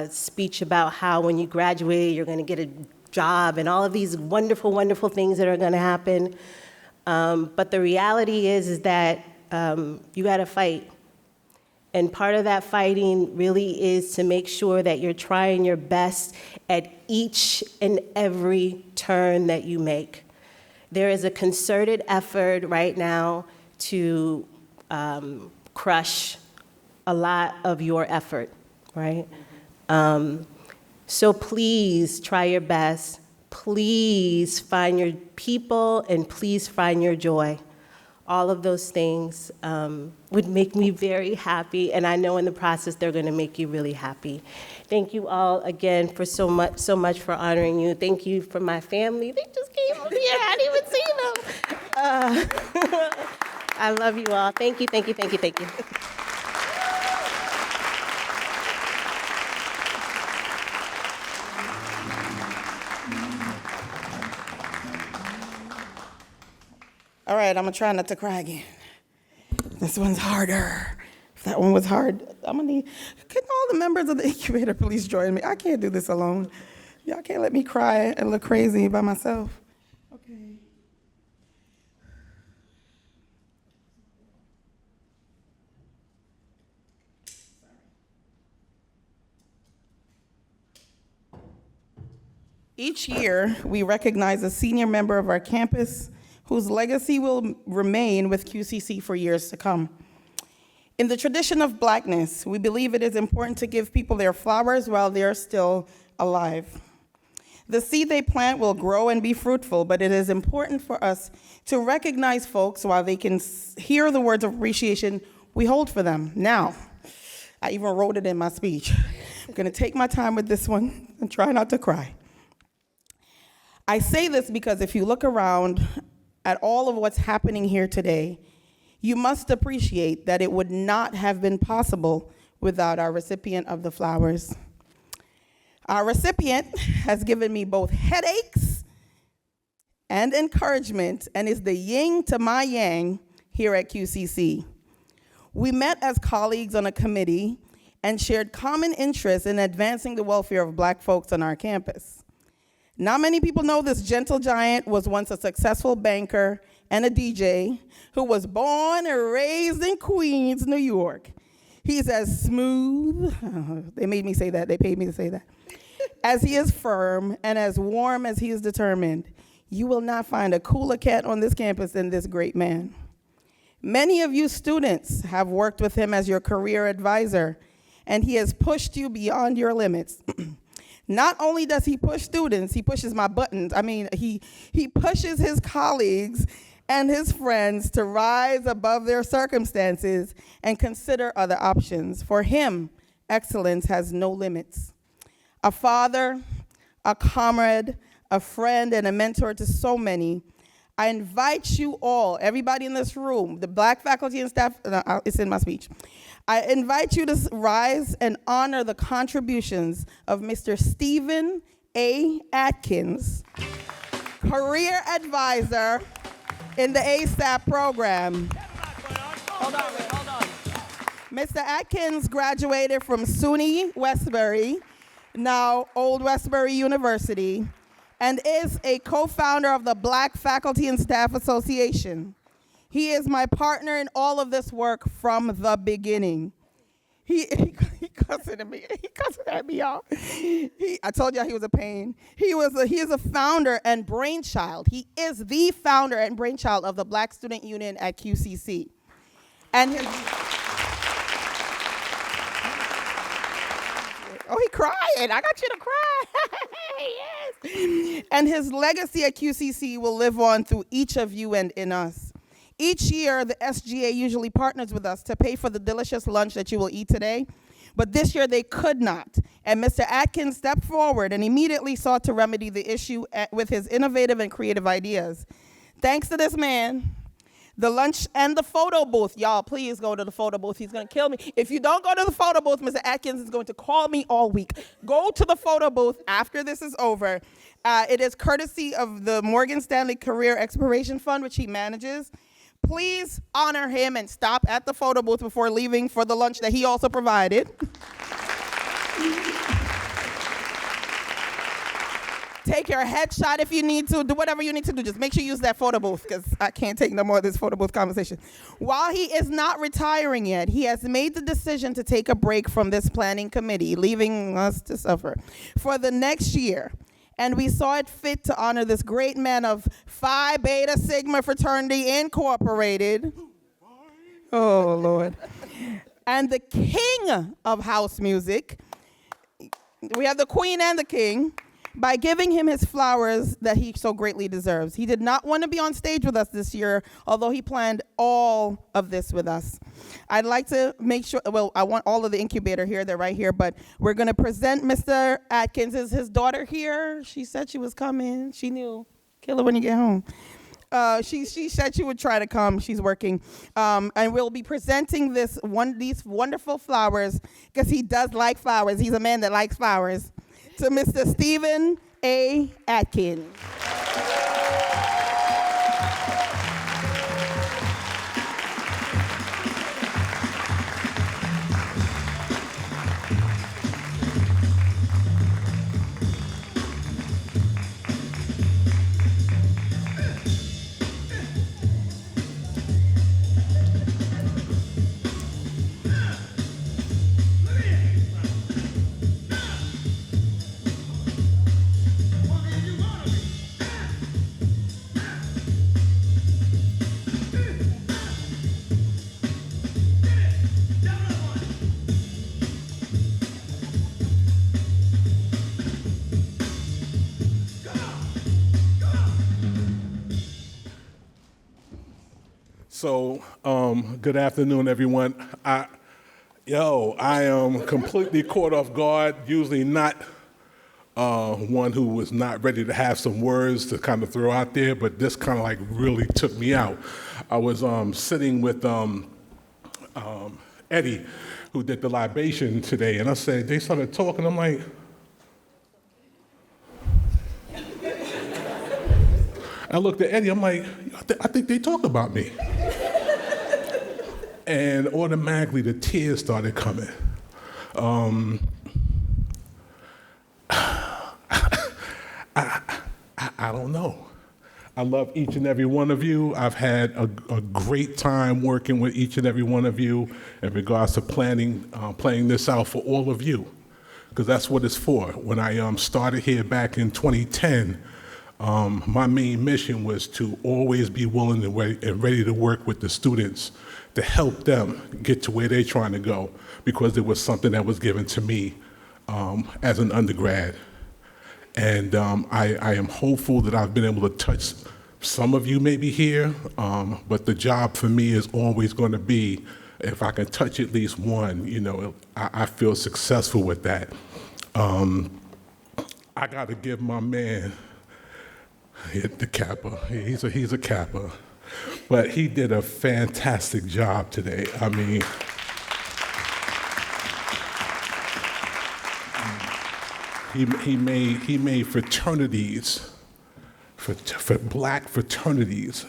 S12: speech about how when you graduate you're going to get a job and all of these wonderful, wonderful things that are going to happen. But the reality is that you got to fight. And part of that fighting really is to make sure that you're trying your best at each and every turn that you make. There is a concerted effort right now to crush a lot of your effort, right? So please try your best. Please find your people and please find your joy. All of those things would make me very happy, and I know in the process they're going to make you really happy. Thank you all again for so much for honoring you. Thank you for my family. They just came over here. I didn't even see them. I love you all. Thank you, thank you, thank you, thank you.
S11: All right, I'm gonna try not to cry again. This one's harder. If that one was hard, I'm gonna need, can all the members of the incubator please join me? I can't do this alone. Y'all can't let me cry and look crazy by myself. Okay. Each year, we recognize a senior member of our campus whose legacy will remain with QCC for years to come. In the tradition of Blackness, we believe it is important to give people their flowers while they're still alive. The seed they plant will grow and be fruitful, but it is important for us to recognize folks while they can hear the words of appreciation we hold for them. Now, I even wrote it in my speech. I'm gonna take my time with this one and try not to cry. I say this because if you look around at all of what's happening here today, you must appreciate that it would not have been possible without our recipient of the flowers. Our recipient has given me both headaches and encouragement and is the yin to my yang here at QCC. We met as colleagues on a committee and shared common interests in advancing the welfare of Black folks on our campus. Not many people know this gentle giant was once a successful banker and a DJ who was born and raised in Queens, New York. He's as smooth, they made me say that, they paid me to say that, as he is firm and as warm as he is determined. You will not find a cooler cat on this campus than this great man. Many of you students have worked with him as your career advisor, and he has pushed you beyond your limits. Not only does he push students, he pushes my buttons. I mean, he pushes his colleagues and his friends to rise above their circumstances and consider other options. For him, excellence has no limits. A father, a comrade, a friend, and a mentor to so many, I invite you all, everybody in this room, the Black faculty and staff, it's in my speech. I invite you to rise and honor the contributions of Mr. Stephen A. Atkins, career advisor in the ASAP program. Hold on. Mr. Atkins graduated from SUNY Westbury, now Old Westbury University, and is a co-founder of the Black Faculty and Staff Association. He is my partner in all of this work from the beginning. He cussing at me. He cussing at me, y'all. I told y'all he was a pain. He is a founder and brainchild. He is the founder and brainchild of the Black Student Union at QCC. And his, oh, he crying. I got you to cry. Yes. And his legacy at QCC will live on through each of you and in us. Each year, the SGA usually partners with us to pay for the delicious lunch that you will eat today. But this year, they could not. And Mr. Atkins stepped forward and immediately sought to remedy the issue with his innovative and creative ideas. Thanks to this man, the lunch and the photo booth. Y'all, please go to the photo booth. He's going to kill me. If you don't go to the photo booth, Mr. Atkins is going to call me all week. Go to the photo booth after this is over. It is courtesy of the Morgan Stanley Career Exploration Fund, which he manages. Please honor him and stop at the photo booth before leaving for the lunch that he also provided. Take your headshot if you need to. Do whatever you need to do. Just make sure you use that photo booth, because I can't take no more of this photo booth conversation. While he is not retiring yet, he has made the decision to take a break from this planning committee, leaving us to suffer, for the next year. And we saw it fit to honor this great man of Phi Beta Sigma Fraternity Incorporated. Oh, Lord. And the king of house music. We have the queen and the king. By giving him his flowers that he so greatly deserves. He did not want to be on stage with us this year, although he planned all of this with us. I'd like to make sure, well, I want all of the incubator here, they're right here, but we're going to present Mr. Atkins. Is his daughter here? She said she was coming. She knew. Kill her when you get home. She said she would try to come. She's working. And we'll be presenting these wonderful flowers, because he does like flowers. He's a man that likes flowers. To Mr. Stephen A. Atkins.
S13: So, good afternoon, everyone. I am completely caught off guard, usually not one who was not ready to have some words to kind of throw out there, but this kind of like really took me out. I was sitting with Eddie, who did the libation today, and I said, they started talking, I'm like, I looked at Eddie, I'm like, I think they talk about me. And automatically the tears started coming. I don't know. I love each and every one of you. I've had a great time working with each and every one of you in regards to playing this out for all of you, because that's what it's for. When I started here back in 2010, my main mission was to always be willing and ready to work with the students to help them get to where they're trying to go, because it was something that was given to me as an undergrad. And I am hopeful that I've been able to touch some of you maybe here, but the job for me is always going to be, if I can touch at least one, I feel successful with that. I got to give my man The Kappa. He's a Kappa. But he did a fantastic job today. I mean, he made fraternities, for black fraternities,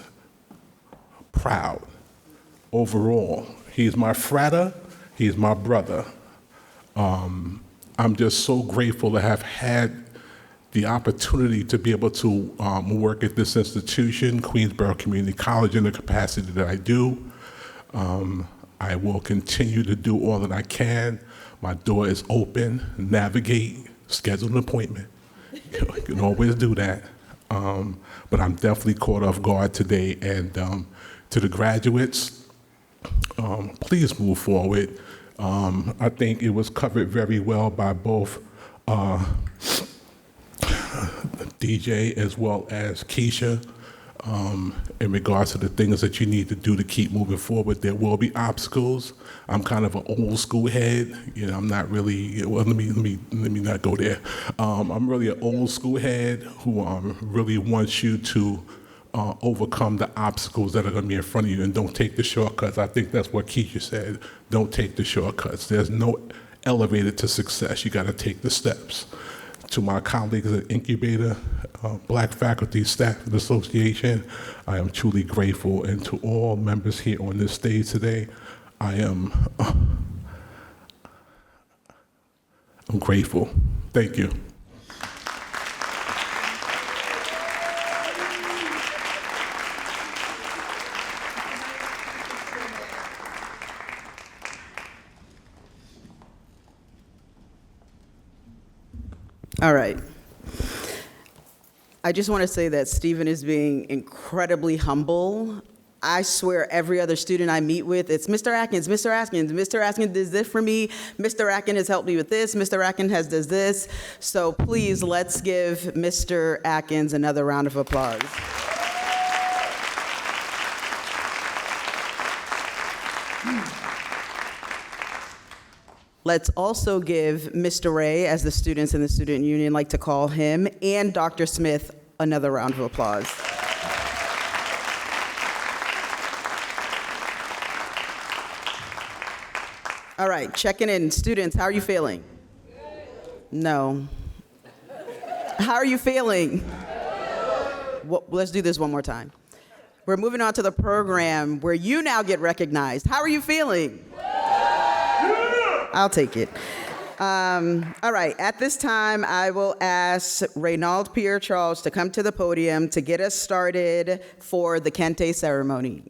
S13: proud overall. He's my frater, he's my brother. I'm just so grateful to have had the opportunity to be able to work at this institution, Queensborough Community College, in the capacity that I do. I will continue to do all that I can. My door is open. Navigate, schedule an appointment. You can always do that. But I'm definitely caught off guard today. And to the graduates, please move forward. I think it was covered very well by both DJ as well as Keisha in regards to the things that you need to do to keep moving forward. There will be obstacles. I'm kind of an old school head. You know, I'm not really, well, let me not go there. I'm really an old school head who really wants you to overcome the obstacles that are going to be in front of you, and don't take the shortcuts. I think that's what Keisha said. Don't take the shortcuts. There's no elevator to success. You got to take the steps. To my colleagues at Incubator, Black Faculty Staff Association, I am truly grateful. And to all members here on this stage today, I'm grateful. Thank you.
S2: All right. I just want to say that Stephen is being incredibly humble. I swear every other student I meet with, it's Mr. Atkins, Mr. Atkins, Mr. Atkins does this for me, Mr. Atkins has helped me with this, Mr. Atkins does this. So please, let's give Mr. Atkins another round of applause. Let's also give Mr. Ray, as the students in the student union like to call him, and Dr. Smith another round of applause. All right, checking in. Students, how are you feeling? No. How are you feeling? Well, let's do this one more time. We're moving on to the program where you now get recognized. How are you feeling? I'll take it. All right, at this time, I will ask Reynald Pierre-Charles to come to the podium to get us started for the Kente ceremony.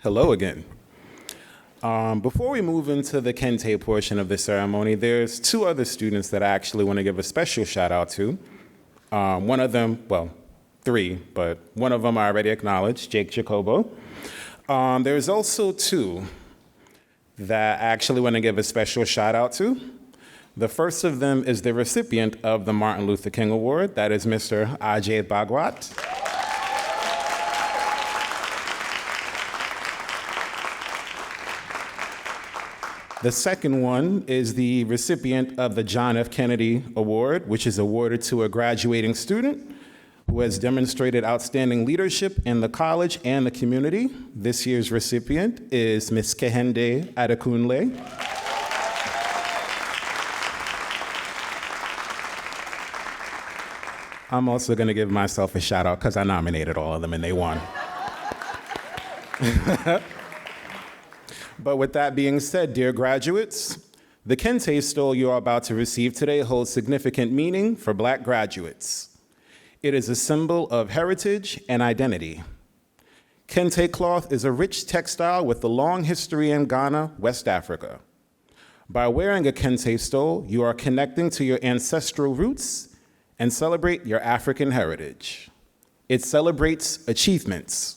S3: Hello again. Before we move into the Kente portion of the ceremony, there's two other students that I actually want to give a special shout out to. One of them, well, three, but one of them I already acknowledged, Jake Jacobo. There's also two that I actually want to give a special shout out to. The first of them is the recipient of the Martin Luther King Award, that is Mr. Ajay Bhagwat. The second one is the recipient of the John F. Kennedy Award, which is awarded to a graduating student who has demonstrated outstanding leadership in the college and the community. This year's recipient is Ms. Kehinde Adekunle. I'm also going to give myself a shout out because I nominated all of them and they won. But with that being said, dear graduates, the Kente stole you are about to receive today holds significant meaning for Black graduates. It is a symbol of heritage and identity. Kente cloth is a rich textile with a long history in Ghana, West Africa. By wearing a Kente stole, you are connecting to your ancestral roots and celebrate your African heritage. It celebrates achievements.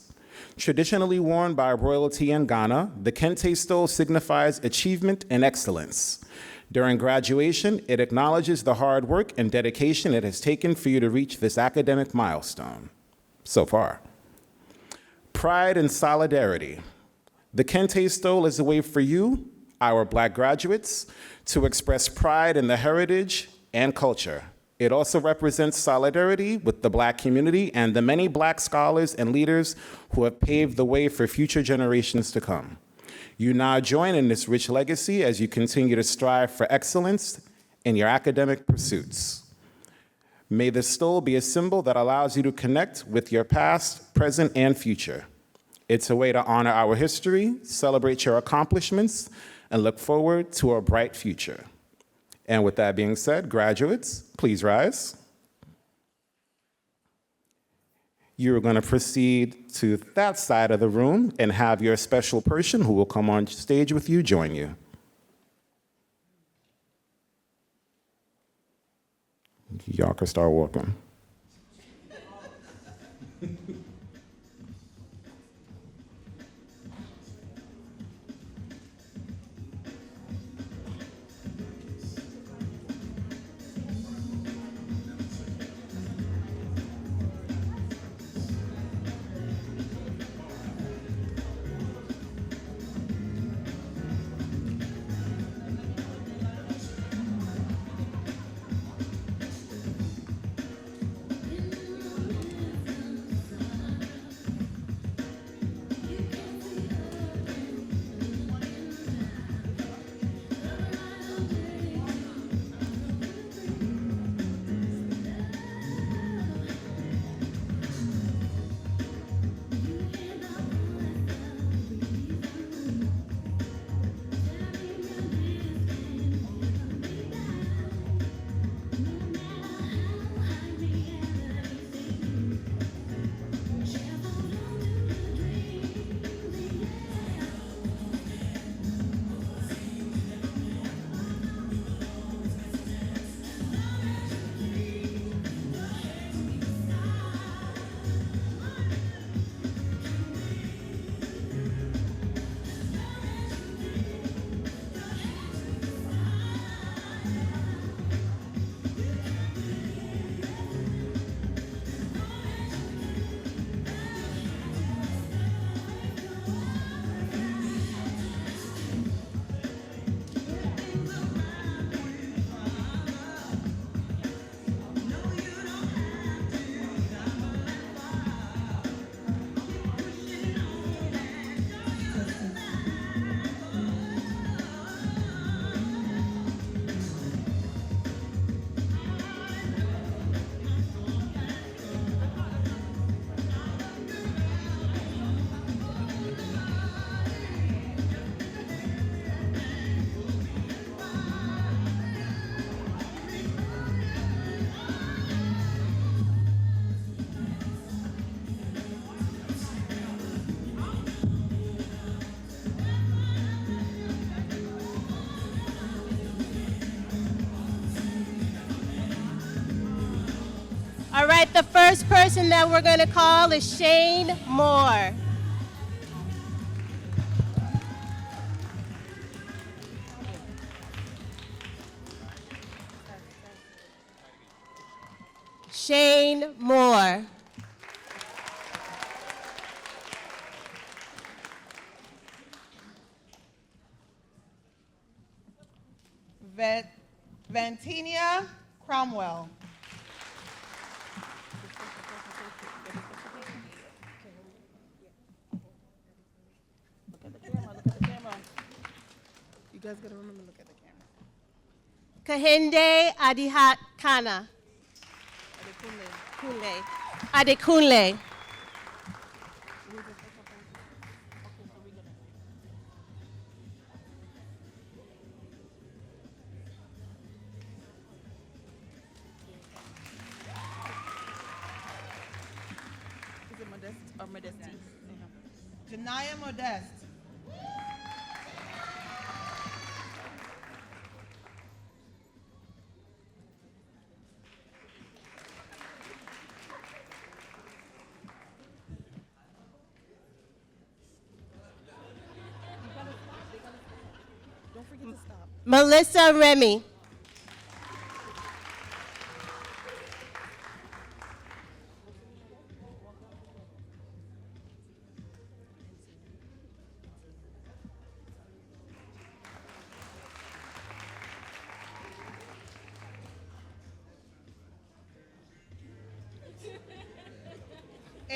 S3: Traditionally worn by royalty in Ghana, the Kente stole signifies achievement and excellence. During graduation, it acknowledges the hard work and dedication it has taken for you to reach this academic milestone so far. Pride and solidarity. The Kente stole is a way for you, our Black graduates, to express pride in the heritage and culture. It also represents solidarity with the Black community and the many Black scholars and leaders who have paved the way for future generations to come. You now join in this rich legacy as you continue to strive for excellence in your academic pursuits. May the stole be a symbol that allows you to connect with your past, present, and future. It's a way to honor our history, celebrate your accomplishments, and look forward to a bright future. And with that being said, graduates, please rise. You're going to proceed to that side of the room and have your special person who will come on stage with you join you. Y'all can start walking.
S12: All right, the first person that we're going to call is Shane Moore. Shane Moore.
S11: Vantinia Cromwell. Look at the camera, look at the camera. You guys gotta remember, look at the camera.
S12: Kahinde Adihakana. Adekunle.
S11: Is it Modeste or Modesty? Janaya Modeste.
S12: Melissa Remy.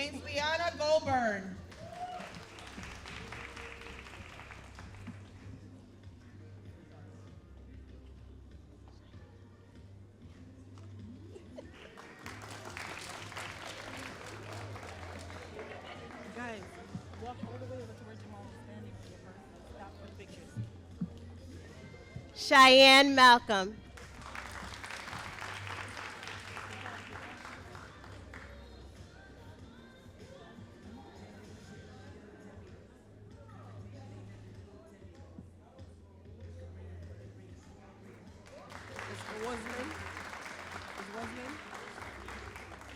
S11: Ainsleyana Goldburn.
S14: Guys, walk all the way over to where Jamal is standing for your first stop for the pictures.
S12: Cheyenne Malcolm.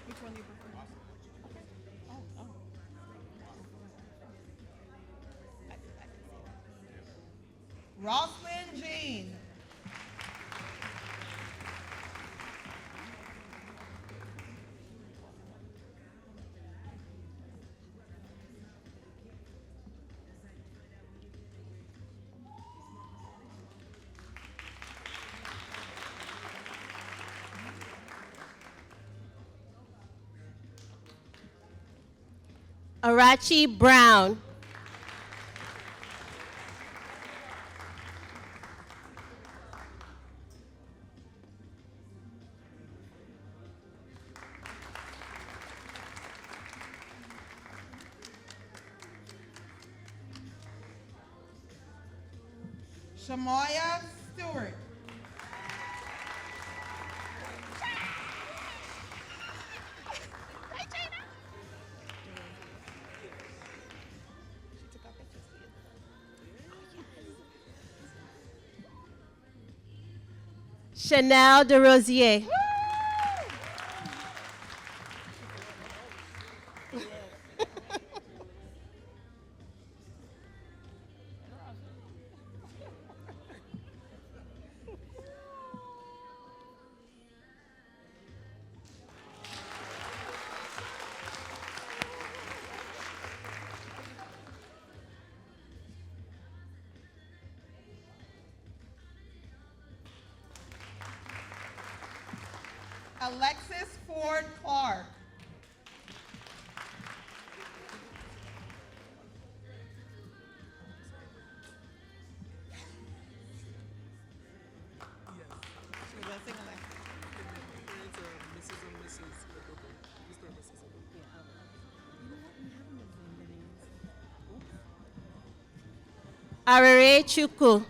S14: Which one do you prefer? Oh.
S11: Roslyn Jean.
S12: Arachi Brown.
S11: Shamaya Stewart.
S12: Chanel DeRosier.
S11: Alexis Ford Clark.
S12: Arere Chukwu.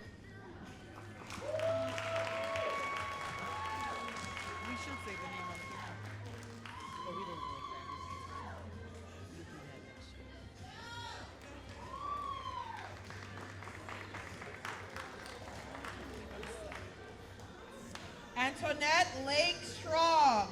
S11: Antoinette Lake Strong.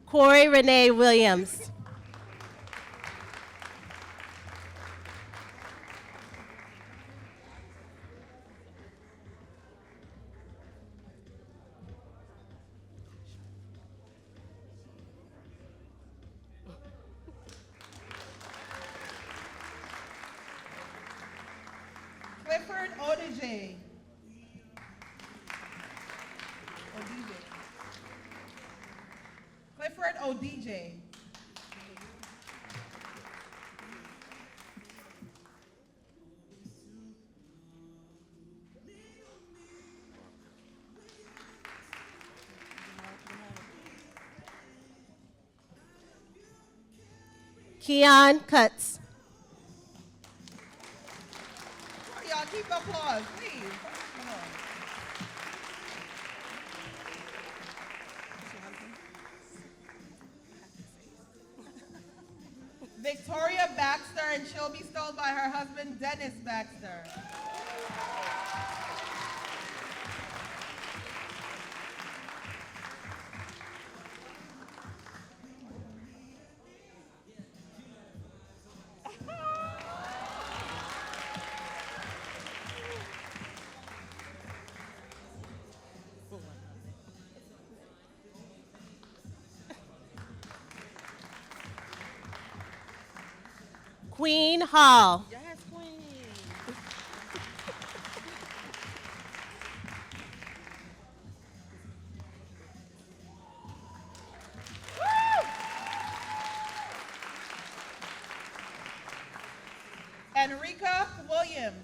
S12: Corey Renee Williams.
S11: Clifford Odije. Clifford Odije.
S12: Keon Cutts.
S11: Y'all keep applause, please. Come on. Victoria Baxter, and she'll be stole by her husband, Dennis Baxter.
S12: Queen Hall.
S11: Yes, Queen. Enrica Williams.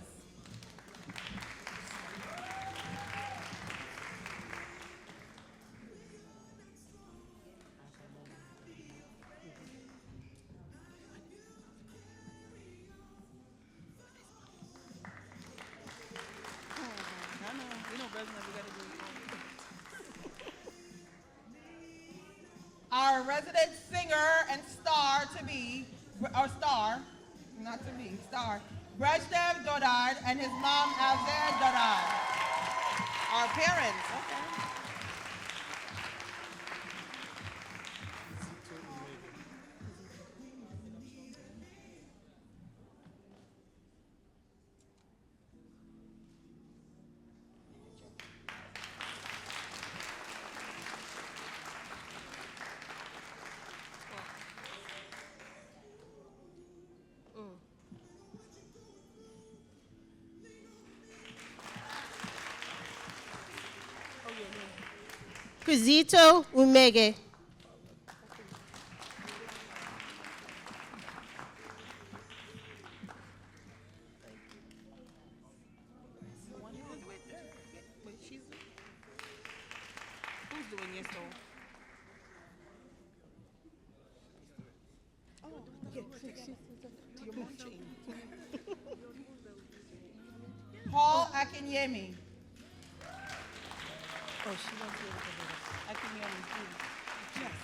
S11: Our resident singer and star to be, or star, not to be, star, Brezhnev Dodard and his mom, Alzan Dodard. Our parents, okay.
S12: Kizito Umege.
S11: Who's doing yes, though? Oh, yeah, your mom changed. Paul Akinyemi. Oh, she wants to Akinyemi, please. Yes.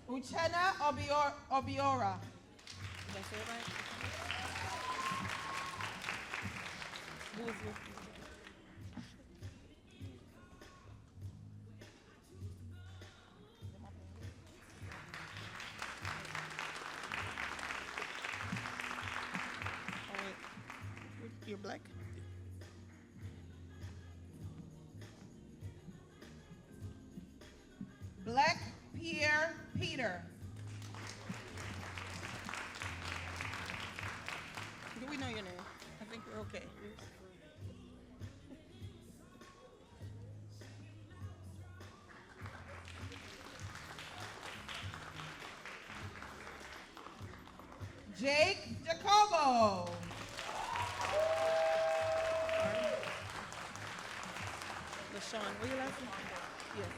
S11: Uchenna Obiora. Did I say it right? Who is with you? Oh, wait. You're black? Black Pierre Peter. Do we know your name? I think we're okay. Jake Jacobo. LaShawn, what your last name? Yes.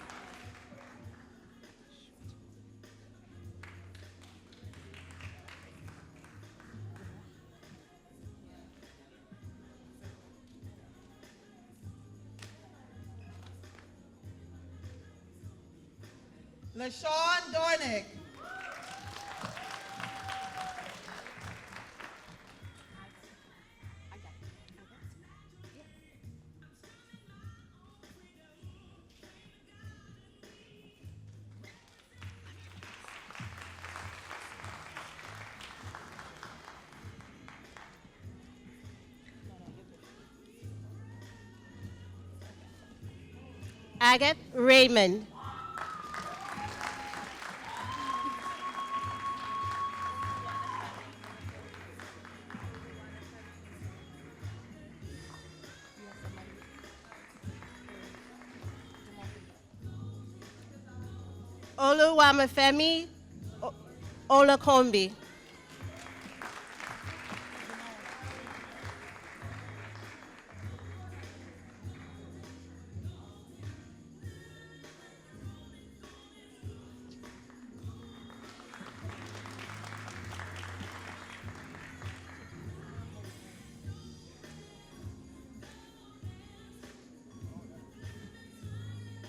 S11: LaShawn Dornick.
S12: Agatha Raymond. Oluwamafemi Olakombi.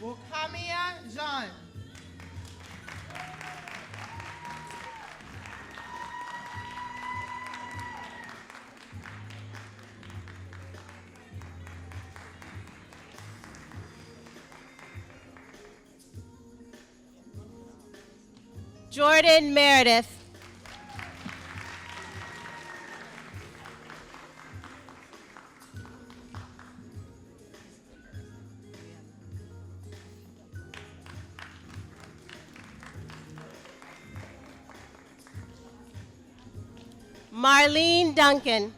S11: Wukamia Jean.
S12: Jordan Meredith. Marlene Duncan.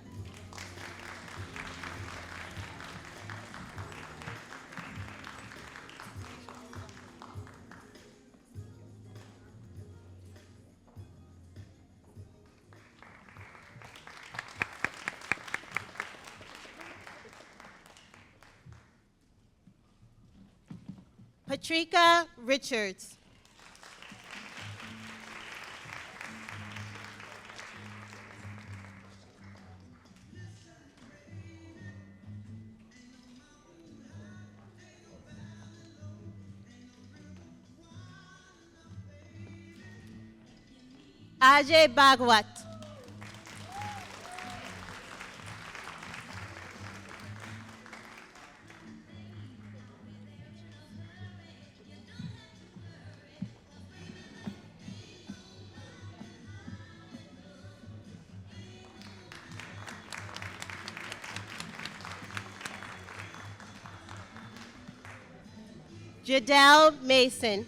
S12: Patrika Richards. Ajay Bhagwat. Jadelle Mason.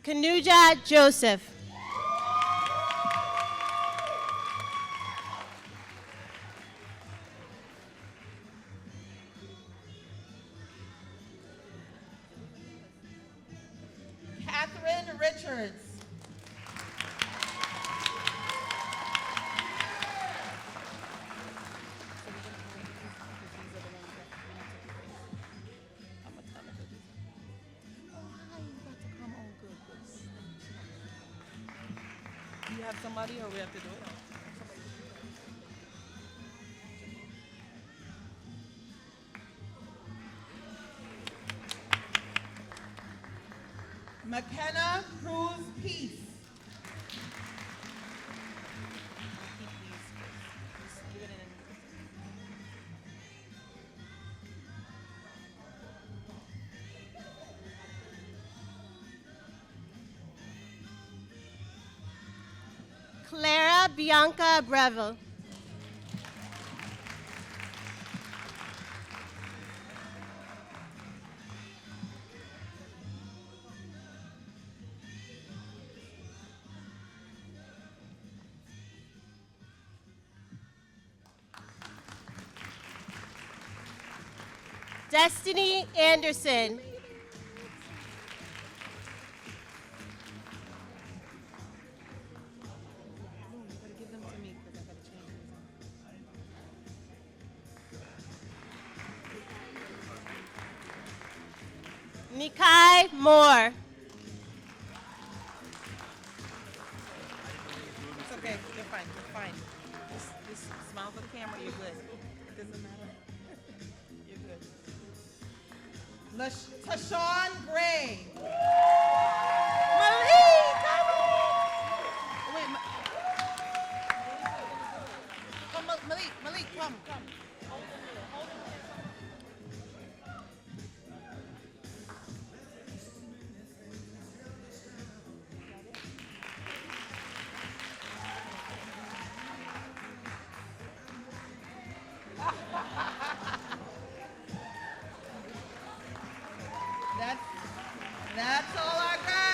S12: Kanuja Joseph.
S11: Catherine Richards.
S14: Do you have somebody or we have to do it?
S11: McKenna Cruz Peace.
S12: Clara Bianca Breville. Destiny Anderson. Nikai Moore.
S14: It's okay, you're fine, you're fine. Just smile for the camera, you're good. It doesn't matter. You're good.
S11: Tashawn Gray. Malik, come on. Wait, come, Malik, come. That's all I got.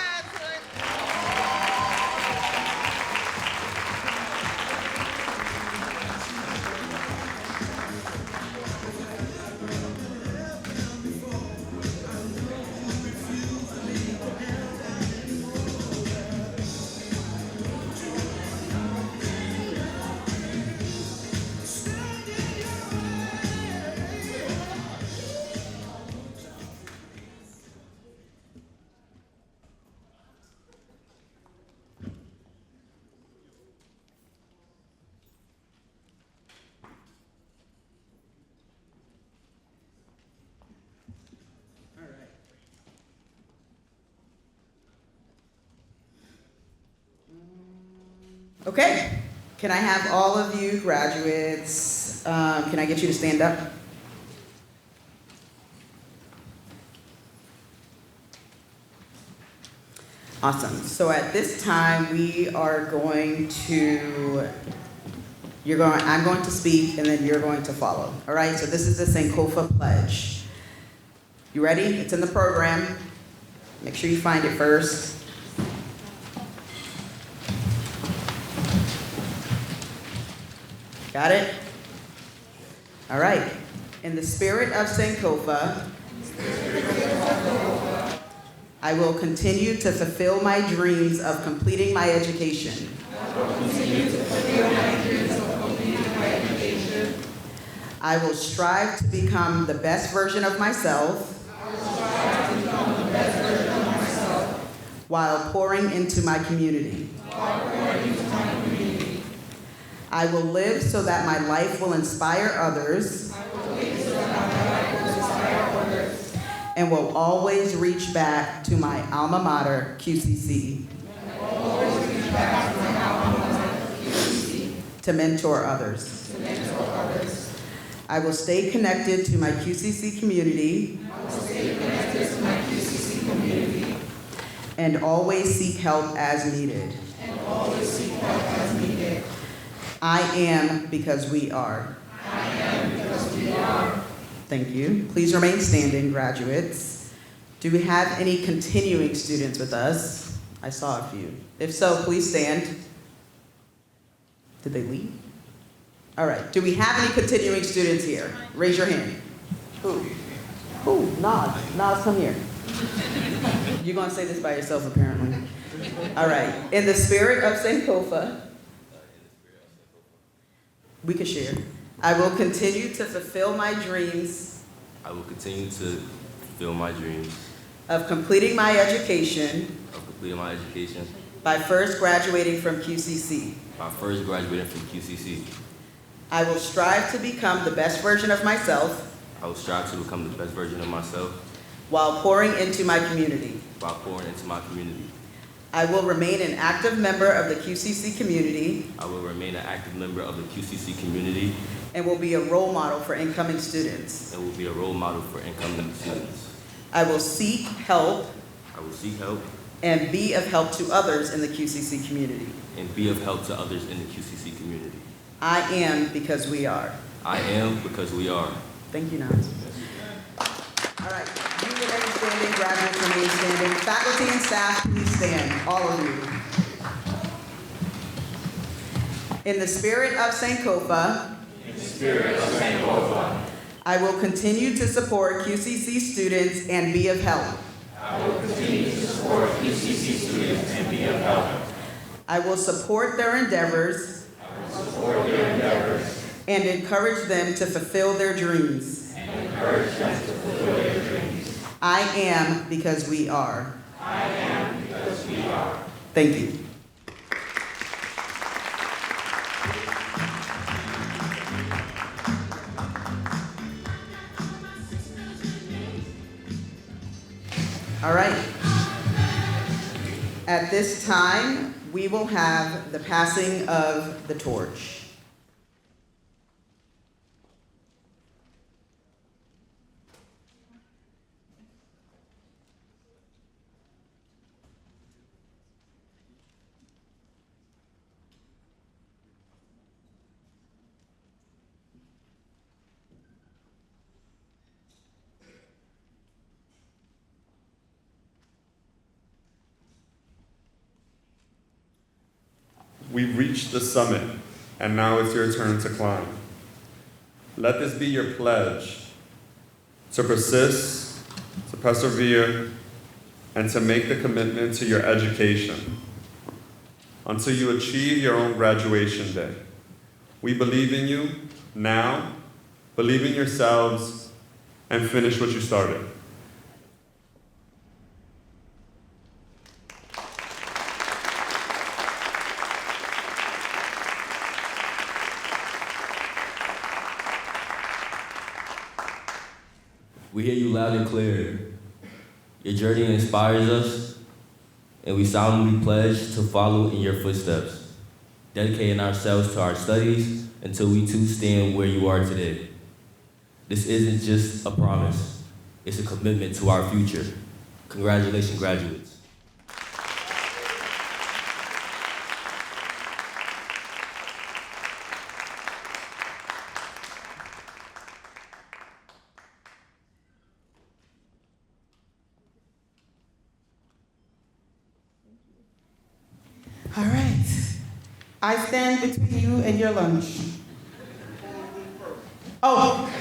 S2: Okay, can I have all of you graduates, can I get you to stand up? Awesome. So at this time, we are going to I'm going to speak, and then you're going to follow. All right, so this is the Sankofa Pledge. You ready? It's in the program. Make sure you find it first. Got it? All right. In the spirit of Sankofa, I will continue to fulfill my dreams of completing my education. I will strive to become the best version of myself while pouring into my community. I will live so that my life will inspire others and will always reach back to my alma mater, QCC, to mentor others. I will stay connected to my QCC community and always seek help as needed. I am because we are. Thank you. Please remain standing, graduates. Do we have any continuing students with us? I saw a few. If so, please stand. Did they leave? All right. Do we have any continuing students here? Raise your hand. Who? Nod. Nod, come here. You're going to say this by yourself, apparently. All right. In the spirit of Sankofa, we can share. I will continue to fulfill my dreams.
S15: I will continue to fulfill my dreams
S2: Of completing my education.
S15: of completing my education
S2: By first graduating from QCC.
S15: by first graduating from QCC.
S2: I will strive to become the best version of myself
S15: I will strive to become the best version of myself
S2: while pouring into my community.
S15: while pouring into my community.
S2: I will remain an active member of the QCC community
S15: I will remain an active member of the QCC community
S2: and will be a role model for incoming students.
S15: and will be a role model for incoming students.
S2: I will seek help
S15: I will seek help
S2: and be of help to others in the QCC community.
S15: and be of help to others in the QCC community.
S2: I am because we are.
S15: I am because we are.
S2: Thank you, Naz. All right, you remain standing, graduates remain standing. Faculty and staff, please stand, all of you. In the spirit of Sankofa, I will continue to support QCC students and be of help. I will support their endeavors and encourage them to fulfill their dreams. I am because we are. Thank you. All right. At this time, we will have the passing of the torch.
S7: We've reached the summit, and now it's your turn to climb. Let this be your pledge to persist, to persevere, and to make the commitment to your education until you achieve your own graduation day. We believe in you now, believe in yourselves, and finish what you started.
S15: We hear you loud and clear. Your journey inspires us, and we solemnly pledge to follow in your footsteps, dedicating ourselves to our studies until we too stand where you are today. This isn't just a promise, it's a commitment to our future. Congratulations, graduates.
S11: All right. I stand between you and your lunch. Oh,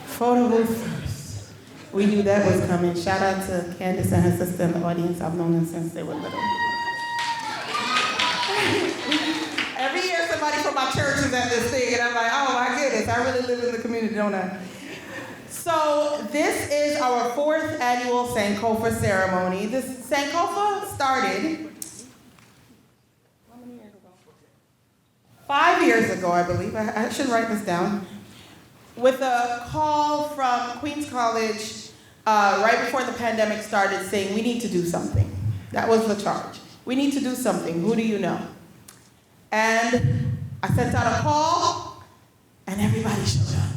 S11: photo booth first. We knew that was coming. Shout out to Candace and her sister in the audience. I've known them since they were little. Every year somebody from my church is at this thing, and I'm like, oh my goodness, I really live in the community, don't I? So this is our 4th annual Sankofa ceremony. This Sankofa started 5 years ago, I believe. I should write this down. With a call from Queens College right before the pandemic started saying, we need to do something. That was the charge. We need to do something. Who do you know? And I sent out a call, and everybody showed up.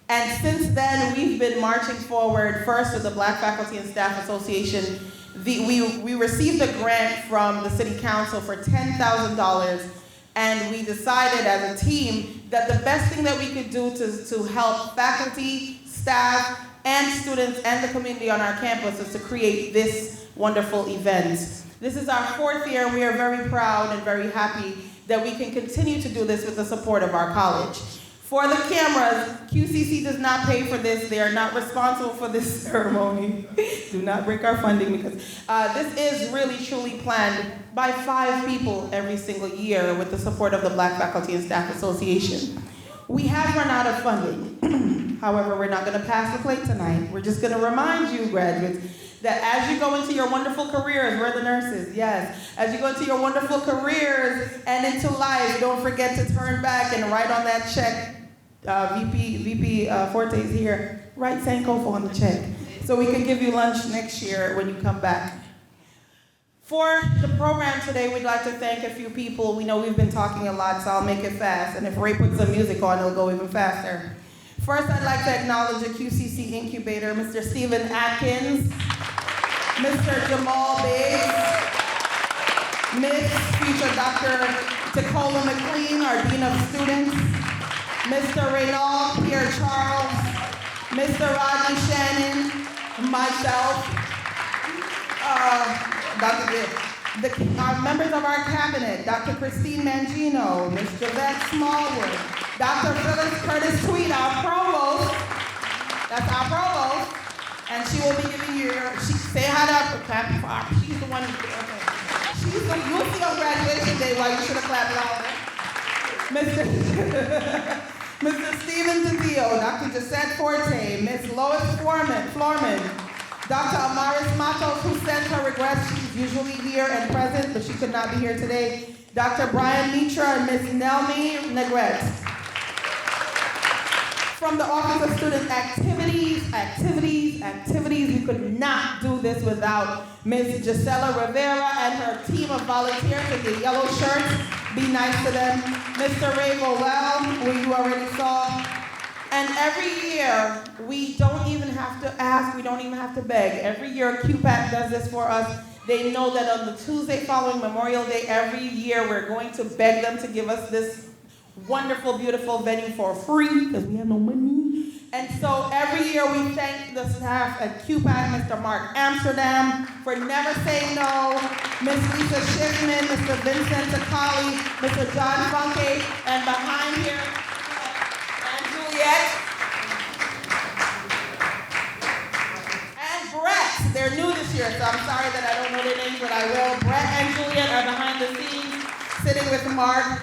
S11: And since then, we've been marching forward, first with the Black Faculty and Staff Association. We received a grant from the City Council for $10,000, and we decided as a team that the best thing that we could do to help faculty, staff, and students and the community on our campus is to create this wonderful event. This is our 4th year, and we are very proud and very happy that we can continue to do this with the support of our college. For the cameras, QCC does not pay for this. They are not responsible for this ceremony. Do not break our funding, because this is really truly planned by 5 people every single year with the support of the Black Faculty and Staff Association. We have run out of funding. However, we're not going to pass the plate tonight. We're just going to remind you, graduates, that as you go into your wonderful careers, we're the nurses, yes. As you go into your wonderful careers and into life, don't forget to turn back and write on that check. VP Forte's here. Write Sankofa on the check so we can give you lunch next year when you come back. For the program today, we'd like to thank a few people. We know we've been talking a lot, so I'll make it fast. And if Ray puts some music on, it'll go even faster. First, I'd like to acknowledge the QCC incubator, Mr. Stephen Atkins, Mr. Jamal Biggs, Miss Future Dr. Tacola McLean, our Dean of Students, Mr. Reynald Pierre Charles, Mr. Rodney Shannon, myself, Dr. Gibb, our members of our cabinet, Dr. Christine Mangino, Ms. Javette Smallwood, Dr. Phyllis Curtis Tweed, our provost, that's our provost, and she will be giving you say hi to clap, she's the one, okay. You'll see on graduation day why you should have clapped louder. Mr. Stephen DeDio, Dr. Gisette Forte, Ms. Lois Florman, Dr. Amaris Matos, who sent her regrets. She's usually here and present, but she could not be here today. Dr. Brian Mitra and Ms. Nelmi Negret. From the Office of Student Activities, we could not do this without Ms. Gisela Rivera and her team of volunteers in the yellow shirts. Be nice to them. Mr. Ray Vowell, who you already saw. And every year, we don't even have to ask, we don't even have to beg. Every year, QPAC does this for us. They know that on the Tuesday following Memorial Day, every year, we're going to beg them to give us this wonderful, beautiful venue for free, because we have no money. And so every year we thank the staff at QPAC, Mr. Mark Amsterdam, for never saying no, Ms. Lisa Schiffman, Mr. Vincent Takali, Mr. John Funke, and behind here, and Juliet, and Brett. They're new this year, so I'm sorry that I don't know their names, but I will. Brett and Juliet are behind the scenes, sitting with Mark.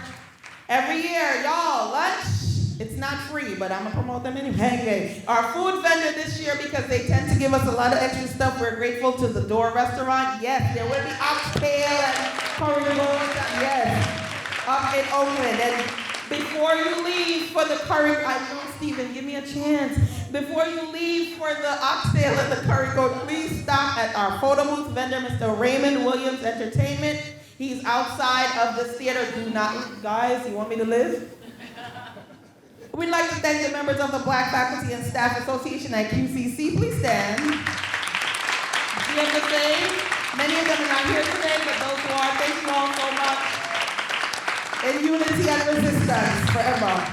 S11: Every year, y'all, lunch, it's not free, but I'm gonna promote them anyway. Our food vendor this year, because they tend to give us a lot of extra stuff, we're grateful to the Door Restaurant. Yes, there will be oxtail and curry rolls, yes, up in Oakland. And before you leave for the curry, I know, Stephen, give me a chance. Before you leave for the oxtail and the curry goat, please stop at our photo booth vendor, Mr. Raymond Williams Entertainment. He's outside of this theater. Do not, guys, you want me to live? We'd like to thank the members of the Black Faculty and Staff Association at QCC. Please stand. GFSA, many of them are not here today, but those who are, thank you all so much. In unity and resistance forever.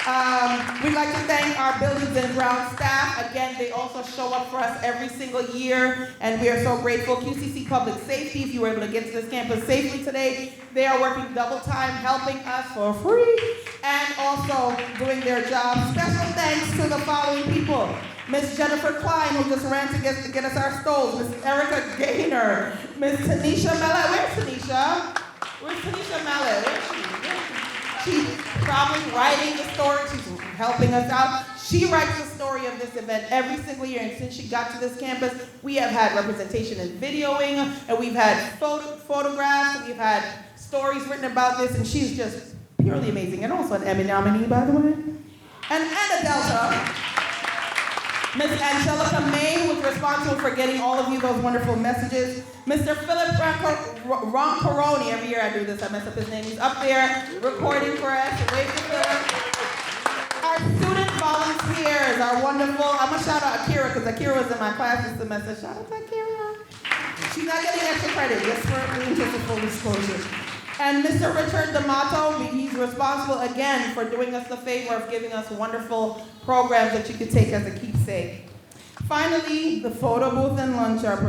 S11: We'd like to thank our buildings and ground staff. Again, they also show up for us every single year, and we are so grateful. QCC Public Safety, if you were able to get to this campus safely today, they are working double time, helping us for free, and also doing their job. Special thanks to the following people. Miss Jennifer Klein, who just ran to get us our stoves. Miss Erica Gaynor. Miss Tanisha Mallet. Where's Tanisha? Where's Tanisha Mallet? Where's she? She's probably writing the story. She's helping us out. She writes the story of this event every single year, and since she got to this campus, we have had representation in videoing, and we've had photographs, and we've had stories written about this, and she's just purely amazing. And also an Emmy nominee, by the way. And a Delta. Ms. Angelica May, who was responsible for getting all of you those wonderful messages. Mr. Philip Roncoroni, every year I do this, I mess up his name. He's up there recording for us. Wave to Philip. Our student volunteers are wonderful. I'm gonna shout out Akira, because Akira was in my class this semester. Shout out to Akira. She's not getting extra credit, just for being just a full disclosure. And Mr. Richard D'Amato, he's responsible again for doing us the favor of giving us wonderful programs that you could take as a keepsake. Finally, the photo booth and lunch are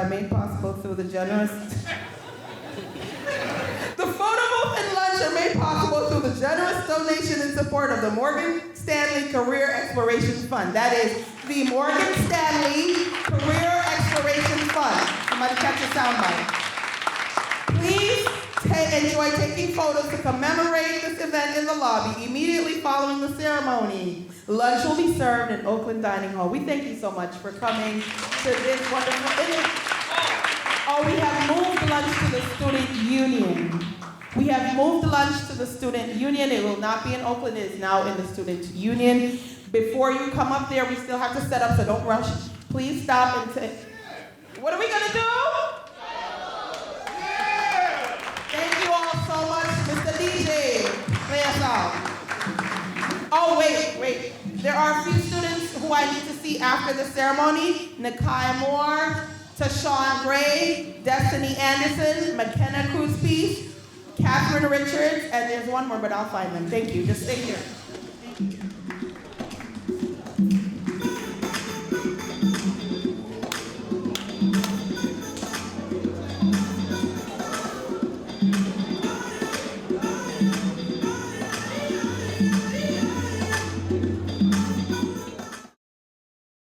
S11: made possible through the generous... The photo booth and lunch are made possible through the generous donation and support of the Morgan Stanley Career Exploration Fund. That is the Morgan Stanley Career Exploration Fund. Somebody catch a soundbite. Please enjoy taking photos to commemorate this event in the lobby immediately following the ceremony. Lunch will be served in Oakland Dining Hall. We thank you so much for coming to this wonderful event. Oh, we have moved lunch to the Student Union. We have moved lunch to the Student Union. It will not be in Oakland. It is now in the Student Union. Before you come up there, we still have to set up, so don't rush. Please stop and take... What are we going to do? Thank you all so much. Mr. DJ, play us out. Oh, wait. There are a few students who I need to see after the ceremony. Nakai Moore, Tashawn Gray, Destiny Anderson, McKenna Cruz-Peace, Catherine Richards, and there's one more, but I'll find them. Thank you. Just stay here.